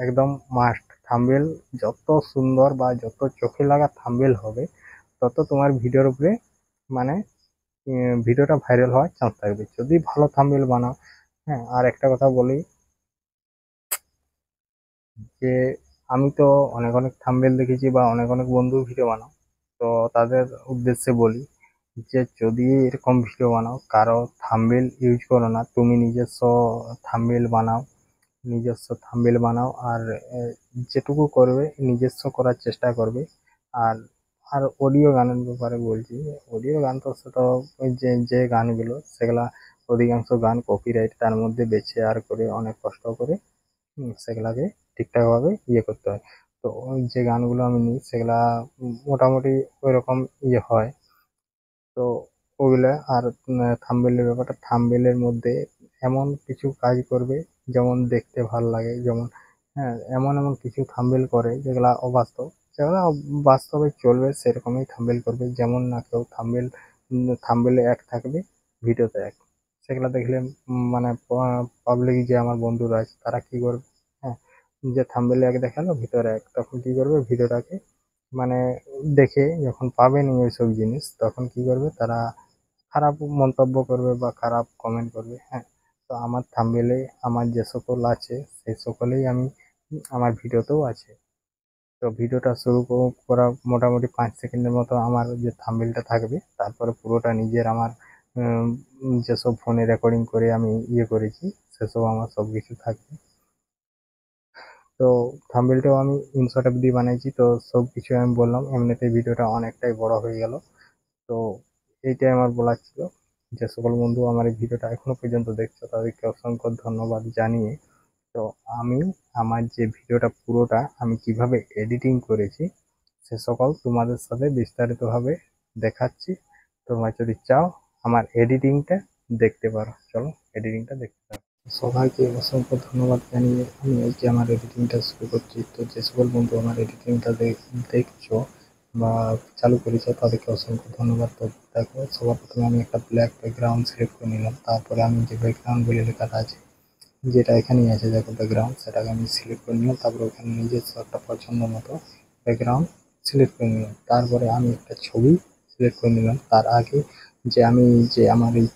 একদম মাস্ট। থাম্বনেল যত সুন্দর বা যত চোখে লাগা থাম্বনেল হবে, তত তোমার ভিডিওর উপরে মানে ভিডিওটা ভাইরাল হওয়ার চান্স থাকবে, যদি ভালো থাম্বনেল বানাও। হ্যাঁ, আর একটা কথা বলি যে আমি তো অনেক অনেক থাম্বনেল দেখেছি বা অনেক অনেক বন্ধু ভিডিও বানাও। তো তাদের উদ্দেশ্যে বলি যে যদি এরকম ভিডিও বানাও, কারো থাম্বনেল ইউজ করো না, তুমি নিজস্ব থাম্বনেল বানাও। নিজস্ব থাম্বনেল বানাও আর যেটুকু করবে নিজস্ব করার চেষ্টা করবে। আর আর অডিও গানের ব্যাপারে বলছি, অডিও গান তো সেটা ওই যে যে গানগুলো সেগুলা অধিকাংশ গান কপিরাইট, তার মধ্যে বেছে আর করে অনেক কষ্ট করে সেগুলাকে ঠিকঠাকভাবে করতে হয়। তো ওই যে গানগুলো আমি নিই সেগুলা মোটামুটি ওইরকম হয়। তো ওগুলা আর থাম্বনেলের ব্যাপারটা, থাম্বনেলের মধ্যে এমন কিছু কাজ করবে যেমন দেখতে ভালো লাগে, যেমন হ্যাঁ এমন এমন কিছু থাম্বনেল করে যেগুলা অবাস্তব, যেগুলা বাস্তবে চলবে সেরকমই থাম্বনেল করবে। যেমন না কেউ থাম্বনেলে এক থাকবে, ভিডিওতে এক, সেগুলো দেখলে মানে পাবলিক যে আমার বন্ধুরা আছে তারা কি করবে, হ্যাঁ যে থাম্বনেলে এক দেখালো ভিতরে এক, তখন কি করবে ভিডিওটাকে মানে দেখে যখন পাবেন ওইসব জিনিস তখন কি করবে তারা খারাপ মন্তব্য করবে বা খারাপ কমেন্ট করবে। হ্যাঁ, তো আমার থাম্বনেলে আমার যে সকল আছে সেই সকলেই আমি আমার ভিডিওতেও আছে। তো ভিডিওটা শুরু করা মোটামুটি 5 সেকেন্ডের মতো আমার যে থাম্বনেলটা থাকবে, তারপরে পুরোটা নিজের আমার যেসব ফোনে রেকর্ডিং করে আমি ইয়ে করেছি সেসব আমার সব কিছু থাকবে। তো থাম্বনেলটাও আমি ইনশর্ট দিয়ে বানিয়েছি। তো সব কিছু আমি বললাম, এমনিতে ভিডিওটা অনেকটাই বড় হয়ে গেল। তো এইটাই আমার বলার ছিল। যে সকল বন্ধু আমার এই ভিডিওটা এখনো পর্যন্ত দেখছো তাদেরকে অসংখ্য ধন্যবাদ জানিয়ে, তো আমি আমার যে ভিডিওটা পুরোটা আমি কিভাবে এডিটিং করেছি সে সকল তোমাদের সাথে বিস্তারিতভাবে দেখাচ্ছি। তোমরা যদি চাও আমার এডিটিংটা দেখতে পারো, চলো এডিটিংটা দেখতে পারো। সবাইকে অসংখ্য ধন্যবাদ জানিয়ে আমি এই যে আমার এডিটিংটা শুরু করছি। তো যে সকল বন্ধু আমার এডিটিংটা দেখছো বা চালু করেছো তাদেরকে অসংখ্য ধন্যবাদ। তো দেখো সবার প্রথমে আমি একটা ব্ল্যাক ব্যাকগ্রাউন্ড সিলেক্ট করে নিলাম, তারপরে আমি যে ব্যাকগ্রাউন্ড বলে লেখাটা আছে যেটা এখানেই আছে দেখো ব্যাকগ্রাউন্ড, সেটাকে আমি সিলেক্ট করে নিলাম। তারপরে ওখানে নিজস্ব একটা পছন্দ মতো ব্যাকগ্রাউন্ড সিলেক্ট করে নিলাম। তারপরে আমি একটা ছবি সিলেক্ট করে নিলাম। তার আগে যে আমি যে আমার এই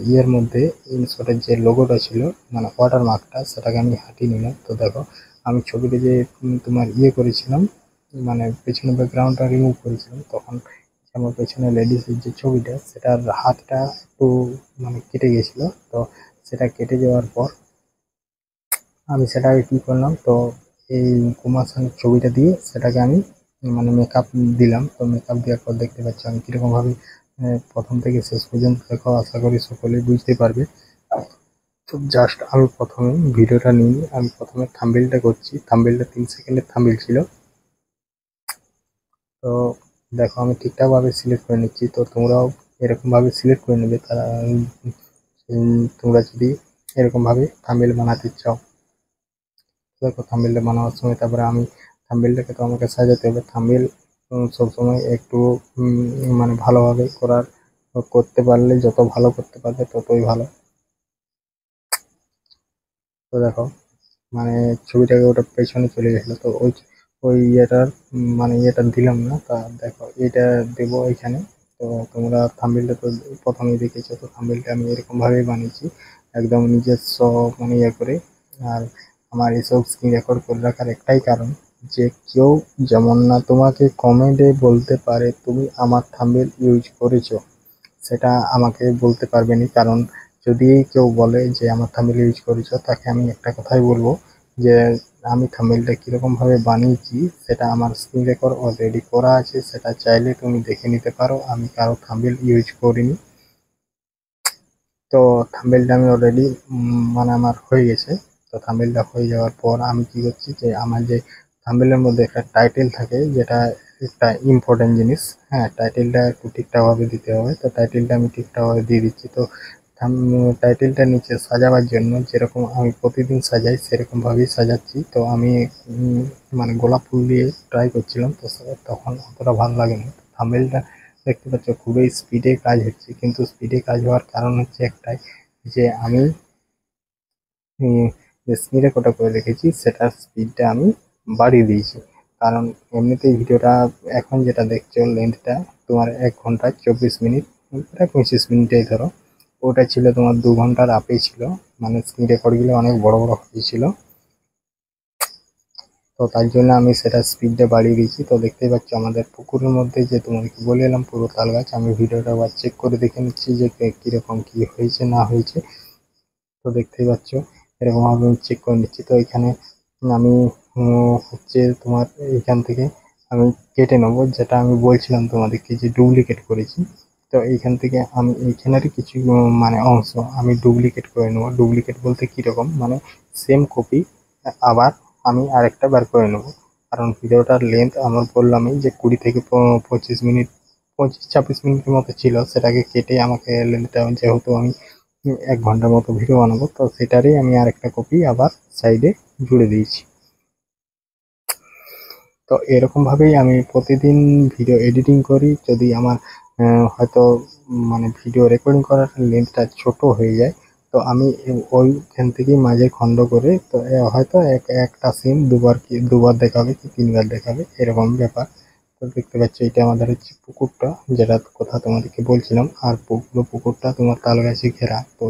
ইয়ের মধ্যে ইনশটের যে লোগোটা ছিল মানে ওয়াটারমার্কটা সেটাকে আমি হাঁটিয়ে নিলাম। তো দেখো আমি ছবিতে যে তোমার ইয়ে করেছিলাম মানে পেছনে ব্যাকগ্রাউন্ডটা রিমুভ করেছিলাম, তখন আমার পেছনে লেডিসের যে ছবিটা সেটার হাতটা একটু মানে কেটে গেছিলো। তো সেটা কেটে যাওয়ার পর আমি সেটাকে কী করলাম, তো এই কুমার শানুর ছবিটা দিয়ে সেটাকে আমি মানে মেকআপ দিলাম। তো মেকআপ দেওয়ার পর দেখতে পাচ্ছি আমি কীরকমভাবে প্রথম থেকে শেষ পর্যন্ত দেখো, আশা করি সকলেই বুঝতে পারবে। তো জাস্ট আমি প্রথমে ভিডিওটা নিয়ে আমি প্রথমে থাম্বনেলটা করছি। থাম্বনেলটা 3 সেকেন্ডের থাম্বনেল ছিল। তো দেখো আমি ঠিকঠাকভাবে সিলেক্ট করে নিচ্ছি। তো তোমরাও এরকমভাবে সিলেক্ট করে নেবে তারা তোমরা যদি এরকমভাবে থাম্বনেল বানাতে চাও। দেখো থাম্বনেলটা বানানোর সময় তারপরে আমি থাম্বনেলটাকে তো আমাকে সাজাতে হবে। থাম্বনেল সবসময় একটু মানে ভালোভাবে করতে পারলে, যত ভালো করতে পারবে ততই ভালো। তো দেখো মানে ছবিটাকে ওটা পেছনে চলে গেছিলো, তো ওই ওই ইয়েটার মানে ইয়েটা দিলাম না। তা দেখো এটা দেবো এখানে। তো তোমরা থাম্বনেলটা তো প্রথমেই দেখেছো, তো থাম্বনেলটা আমি এরকমভাবেই বানিয়েছি একদম নিজস্ব মানে ইয়ে করে। আর আমার এসব স্ক্রিন রেকর্ড করে রাখার একটাই কারণ, যে কেউ যেমন না তোমাকে কমেন্টে বলতে পারে তুমি আমার থাম্বনেল ইউজ করেছো, সেটা আমাকে বলতে পারবে না। কারণ যদি কেউ বলে যে আমার থাম্বনেল ইউজ করেছো, তাকে আমি একটা কথাই বলবো যে আমি থাম্বনেলটা কীরকমভাবে বানিয়েছি সেটা আমার স্ক্রিন রেকর্ড অলরেডি করা আছে, সেটা চাইলে তুমি দেখে নিতে পারো। আমি কারো থাম্বনেল ইউজ করিনি। তো থাম্বনেলটা আমি অলরেডি মানে আমার হয়ে গেছে। তো থাম্বনেলটা হয়ে যাওয়ার পর আমি কি করছি যে আমার যে থাম্বনেলের মধ্যে একটা টাইটেল থাকে, যেটা একটা ইম্পর্টেন্ট জিনিস, হ্যাঁ টাইটেলটা একটু ঠিকঠাকভাবে দিতে হবে। তো টাইটেলটা আমি ঠিকঠাকভাবে দিয়ে দিচ্ছি। তো টাইটেলটা নিচে সাজাবার জন্য যেরকম আমি প্রতিদিন সাজাই সেরকমভাবেই সাজাচ্ছি। তো আমি মানে গোলাপ ফুল দিয়ে ট্রাই করছিলাম, তো তখন অতটা ভালো লাগেনি। থাম্বনেলটা দেখতে পাচ্ছ খুবই স্পিডে কাজ হচ্ছে, কিন্তু স্পিডে কাজ হওয়ার কারণ হচ্ছে একটাই, যে আমি যে স্ক্রিন রেকর্ডটা করে রেখেছি সেটার স্পিডটা আমি বাড়িয়ে দিয়েছি। কারণ এমনিতেই ভিডিওটা এখন যেটা দেখছো লেন্থটা তোমার 1 ঘন্টা 24 মিনিট, প্রায় 25 মিনিটেই ধরো। ওটা ছিল তোমার 2 ঘন্টার আপেই ছিল, মানে স্ক্রিন রেকর্ডগুলো অনেক বড় বড় হয়েছিল। তো তার জন্য আমি সেটা স্পিডটা বাড়িয়ে দিয়েছি। তো দেখতেই পাচ্ছ আমাদের পুকুরের মধ্যে যে তোমাকে বলে এলাম পুরো তাল গাছ, আমি ভিডিওটা আবার চেক করে দেখে নিচ্ছি যে কীরকম কী হয়েছে না হয়েছে। তো দেখতেই পাচ্ছ এরকমভাবে আমি চেক করে নিচ্ছি। তো এখানে আমি হচ্ছে তোমার এইখান থেকে আমি কেটে নেবো, যেটা আমি বলছিলাম তোমাদেরকে যে ডুপ্লিকেট করেছি। তো এইখান থেকে আমি এইখানেরই কিছু মানে অংশ আমি ডুপ্লিকেট করে নেবো। ডুপ্লিকেট বলতে কীরকম, মানে সেম কপি আবার আমি আরেকটা বার করে নেবো। কারণ ভিডিওটার লেন্থ আমার বললামই যে 20 থেকে 25 মিনিট 25-26 মিনিটের মতো ছিল, সেটাকে কেটে আমাকে লেন্থটা, যেহেতু আমি 1 ঘন্টার মতো ভিডিও বানাবো, তো সেটারই আমি আরেকটা কপি আবার সাইডে জুড়ে দিয়েছি। তো এরকম ভাবেই আমি প্রতিদিন ভিডিও এডিটিং করি। যদি আমার হয়তো মানে ভিডিও রেকর্ডিং করার লেন্থটা ছোট হয়ে যায়, তো আমি ওইখান থেকেই মাঝে খণ্ড করে, তো হয়তো একটা সিন দুবার দেখাবে কি 3বার দেখাবে, এরকম ব্যাপার। তো দেখতে পাচ্ছ এটা আমাদের হচ্ছে পুকুরটা, যেটা কথা তোমাদেরকে বলছিলাম। আর পুরো পুকুরটা তোমার তাল গাছে ঘেরা। তো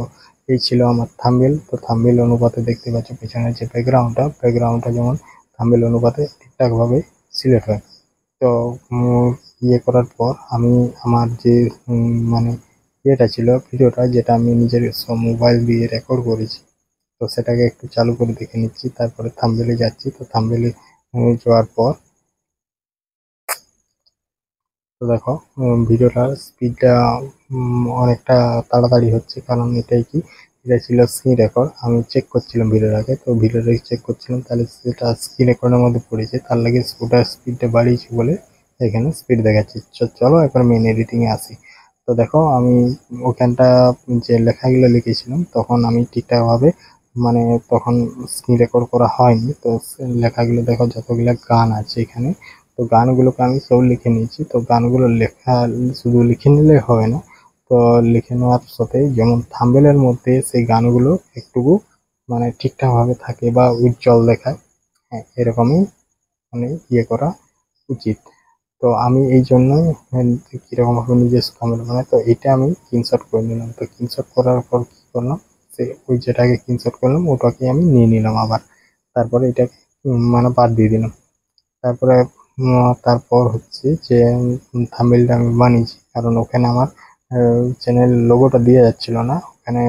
এই ছিল আমার থাম্বনেল। তো থাম্বনেল অনুপাতে দেখতে পাচ্ছ পেছনের যে ব্যাকগ্রাউন্ডটা যেমন থাম্বনেল অনুপাতে ঠিকঠাক ভাবে সিলেক্ট হয়। তো ইয়ে করার পর আমি আমার যে মানে ইয়েটা ছিল, ভিডিওটা যেটা আমি নিজের মোবাইল দিয়ে রেকর্ড করেছি, তো সেটাকে একটু চালু করে দেখে নিচ্ছি। তারপরে থাম্বনেলে যাচ্ছি। তো থাম্বনেলে যাওয়ার পর তো দেখো ভিডিওটার স্পিডটা অনেকটা তাড়াতাড়ি হচ্ছে, কারণ এটা ছিল স্ক্রিন রেকর্ড। আমি চেক করছিলাম ভিডিওর আগে, তো ভিডিওটা চেক করছিলাম, তাহলে সেটা স্ক্রিন রেকর্ডের মধ্যে পড়েছে, তার লাগে ওটার স্পিডটা বাড়িয়েছি বলে এখানে স্পিড দেখাচ্ছি। চলো এবার মেন এডিটিংয়ে আসি। তো দেখো আমি ওখানটা যে লেখাগুলো লিখেছিলাম, তখন আমি ঠিকঠাকভাবে মানে তখন স্ক্রিন রেকর্ড করা হয়নি। তো লেখাগুলো দেখো, যতগুলো গান আছে এখানে, তো গানগুলোকে আমি সব লিখে নিয়েছি। তো গানগুলো শুধু লিখে নিলে হবে না, তো লিখে নেওয়ার সাথে যেমন থাম্বনেলের মধ্যে সেই গানগুলো একটুকু মানে ঠিকঠাকভাবে থাকে বা উজ্জ্বল দেখায়, হ্যাঁ এরকমই মানে ইয়ে করা উচিত। তো আমি এই জন্যই কিরকম ভাবে নিজস্ব থাম্বনেল বানাই। তো এটা আমি স্ক্রিনশট করে নিলাম। তো স্ক্রিনশট করার পর কি করলাম, ওই যেটাকে স্ক্রিনশট করলাম ওটাকে আমি নিয়ে নিলাম আবার। তারপরে এটাকে মানে বাদ দিয়ে দিলাম। তারপরে তারপর হচ্ছে যে থাম্বনেলটা আমি বানিয়েছি, কারণ ওখানে আমার চ্যানেল লোগোটা দেওয়া যাচ্ছিল না। ওখানে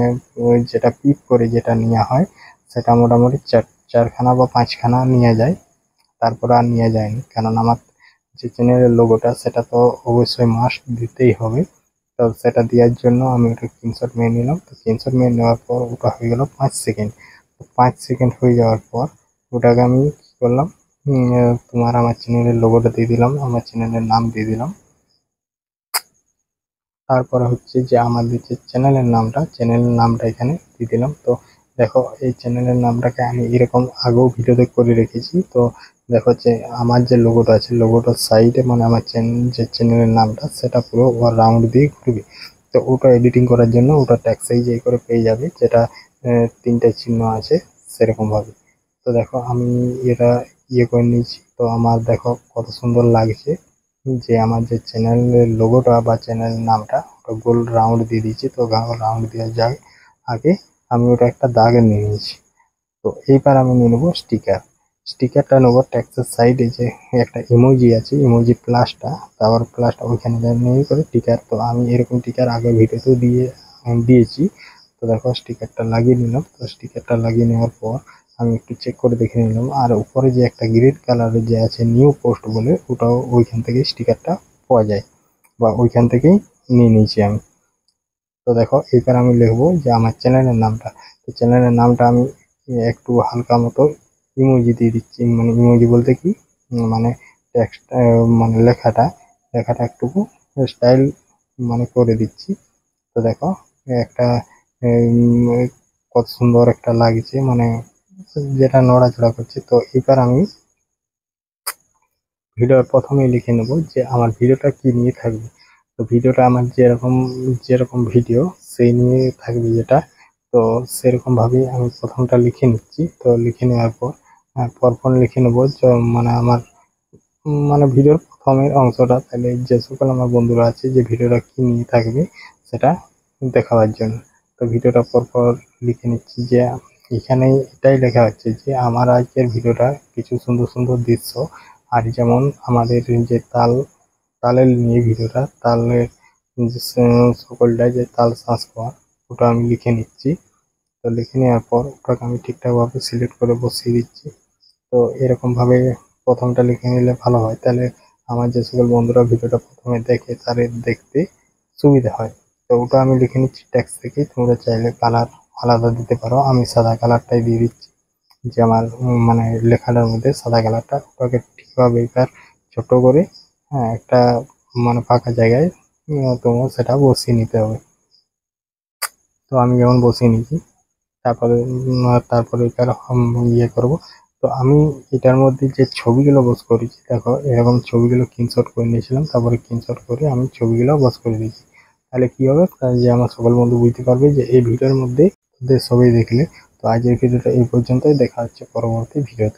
ওই যেটা পিপ করে যেটা নেওয়া হয়, সেটা মোটামুটি চারখানা বা 5খানা নিয়ে যায়। তারপরে আর নিয়ে যায়নি, কারণ আমার যে চ্যানেলের লোগোটা সেটা তো অবশ্যই মাস্ট দিতেই হবে। তো সেটা দেওয়ার জন্য আমি ওটা স্ক্রিনশট মেরে নিলাম। তো স্ক্রিনশট মেরে নেওয়ার পর ওটা হয়ে গেল 5 সেকেন্ড। তো 5 সেকেন্ড হয়ে যাওয়ার পর ওটাকে আমি কি করলাম, তোমার আমার চ্যানেলের লোগোটা দিয়ে দিলাম, আমার চ্যানেলের নাম দিয়ে দিলাম। তারপরে হচ্ছে যে আমাদের যে চ্যানেলের নামটা এখানে দিয়ে দিলাম। তো দেখো এই চ্যানেলের নামটাকে আমি এরকম আগেও ভিডিওতে করে রেখেছি। তো দেখো যে আমার যে লোগোটা আছে, লোগোটার সাইডে মানে আমার যে চ্যানেলের নামটা, সেটা পুরো রাউন্ড দিয়ে ঘুরবে। তো ওটা এডিটিং করার জন্য ওটা ট্যাগ সাইজ এই করে পেয়ে যাবে, যেটা 3টে চিহ্ন আছে সেরকম ভাবে। তো দেখো আমি এটা ইয়ে করে নিয়েছি। তো আমার দেখো কত সুন্দর লাগছে যে আমার যে চ্যানেলের লোগোটা বা চ্যানেলের নামটা ওটা গোল রাউন্ড দিয়ে দিয়েছি। তো রাউন্ড দেওয়ার আগে আমি ওটা একটা দাগে নিয়ে নিয়েছি। তো এইবার আমি নিয়ে নেবো স্টিকারটা নেবো টেক্সটের সাইডে যে একটা ইমোজি আছে, ইমোজি প্লাসটা, তারপর প্লাসটা ওইখানে নিয়ে করে টিকার। তো আমি এরকম টিকার আগে ভিডিওতেও দিয়েছি। তো দেখো স্টিকারটা লাগিয়ে নিলাম। তো স্টিকারটা লাগিয়ে নেওয়ার পর আমি একটু চেক করে দেখে নিলাম, আর উপরে যে একটা গ্রিন কালারের যে আছে নিউ পোস্ট বলে, ওটাও ওইখান থেকে স্টিকারটা পাওয়া যায়, বা ওইখান থেকেই নিয়ে নিয়েছি আমি। তো দেখো এবার আমি লিখবো যে আমার চ্যানেলের নামটা। তো চ্যানেলের নামটা আমি একটু হালকা মতো ইমোজি দিয়ে দিচ্ছি। মানে ইমোজি বলতে কি, মানে টেক্সট মানে লেখাটা একটুকু স্টাইল মানে করে দিচ্ছি। তো দেখো একটা উম, কত সুন্দর একটা লাগছে, মানে যেটা নড়াচড়া করছে। তো এবার আমি ভিডিওর প্রথমেই লিখে নেব যে আমার ভিডিওটা কি নিয়ে থাকবে। তো ভিডিওটা আমার যেরকম ভিডিও সেই নিয়ে থাকবে যেটা, তো সেরকম ভাবেই আমি প্রথমটা লিখে নিচ্ছি। তো লিখে নেওয়ার পর পরপর লিখে নেবো মানে আমার মানে ভিডিওর প্রথমের অংশটা, তাহলে যে সকল আমার বন্ধুরা আছে যে ভিডিওটা কি নিয়ে থাকবে সেটা দেখাবার জন্য। তো ভিডিওটা পরপর লিখে নিচ্ছি যে এখানে এটাই লেখা হচ্ছে যে আমার আজকের ভিডিওটা কিছু সুন্দর সুন্দর দৃশ্য, আর যেমন আমাদের যে তালের নিয়ে ভিডিওটা, তালের যে সকলটা যে তাল শ্বাস পাওয়া, ওটা আমি লিখে নিচ্ছি। তো লিখে নেওয়ার পর ওটাকে আমি ঠিকঠাকভাবে সিলেক্ট করে বসিয়ে দিচ্ছি। তো এরকমভাবে প্রথমটা লিখে নিলে ভালো হয়, তাহলে আমার যে সকল বন্ধুরা ভিডিওটা প্রথমে দেখে তাদের দেখতে সুবিধা হয়। তো ওটা আমি লিখে নিচ্ছি টেক্সট থেকে। তোমরা চাইলে কালার আলাদা দিতে পারো, আমি সাদা কালারটাই দিয়ে দিচ্ছি, যে আমার মানে লেখাটার মধ্যে সাদা কালারটা। ওটাকে ঠিকভাবে এবার ছোট করে, হ্যাঁ একটা মানে ফাঁকা জায়গায় তোমার সেটা বসিয়ে নিতে হবে। তো আমি যেমন বসিয়ে নিয়েছি, তারপরে এটার ইয়ে করব। তো আমি এটার মধ্যে যে ছবিগুলো বস করেছি, দেখো এরকম ছবিগুলো স্ক্রিনশট করে নিয়েছিলাম, তারপরে স্ক্রিনশট করে আমি ছবিগুলো বস করে দিয়েছি। তাহলে কি হবে, যে আমার সকল বন্ধু বুঝতে পারবে যে এই ভিডিওর মধ্যে ওদের ছবি দেখলে। তো আজকের ভিডিওটা এই পর্যন্তই, দেখা হচ্ছে পরবর্তী ভিডিওতে।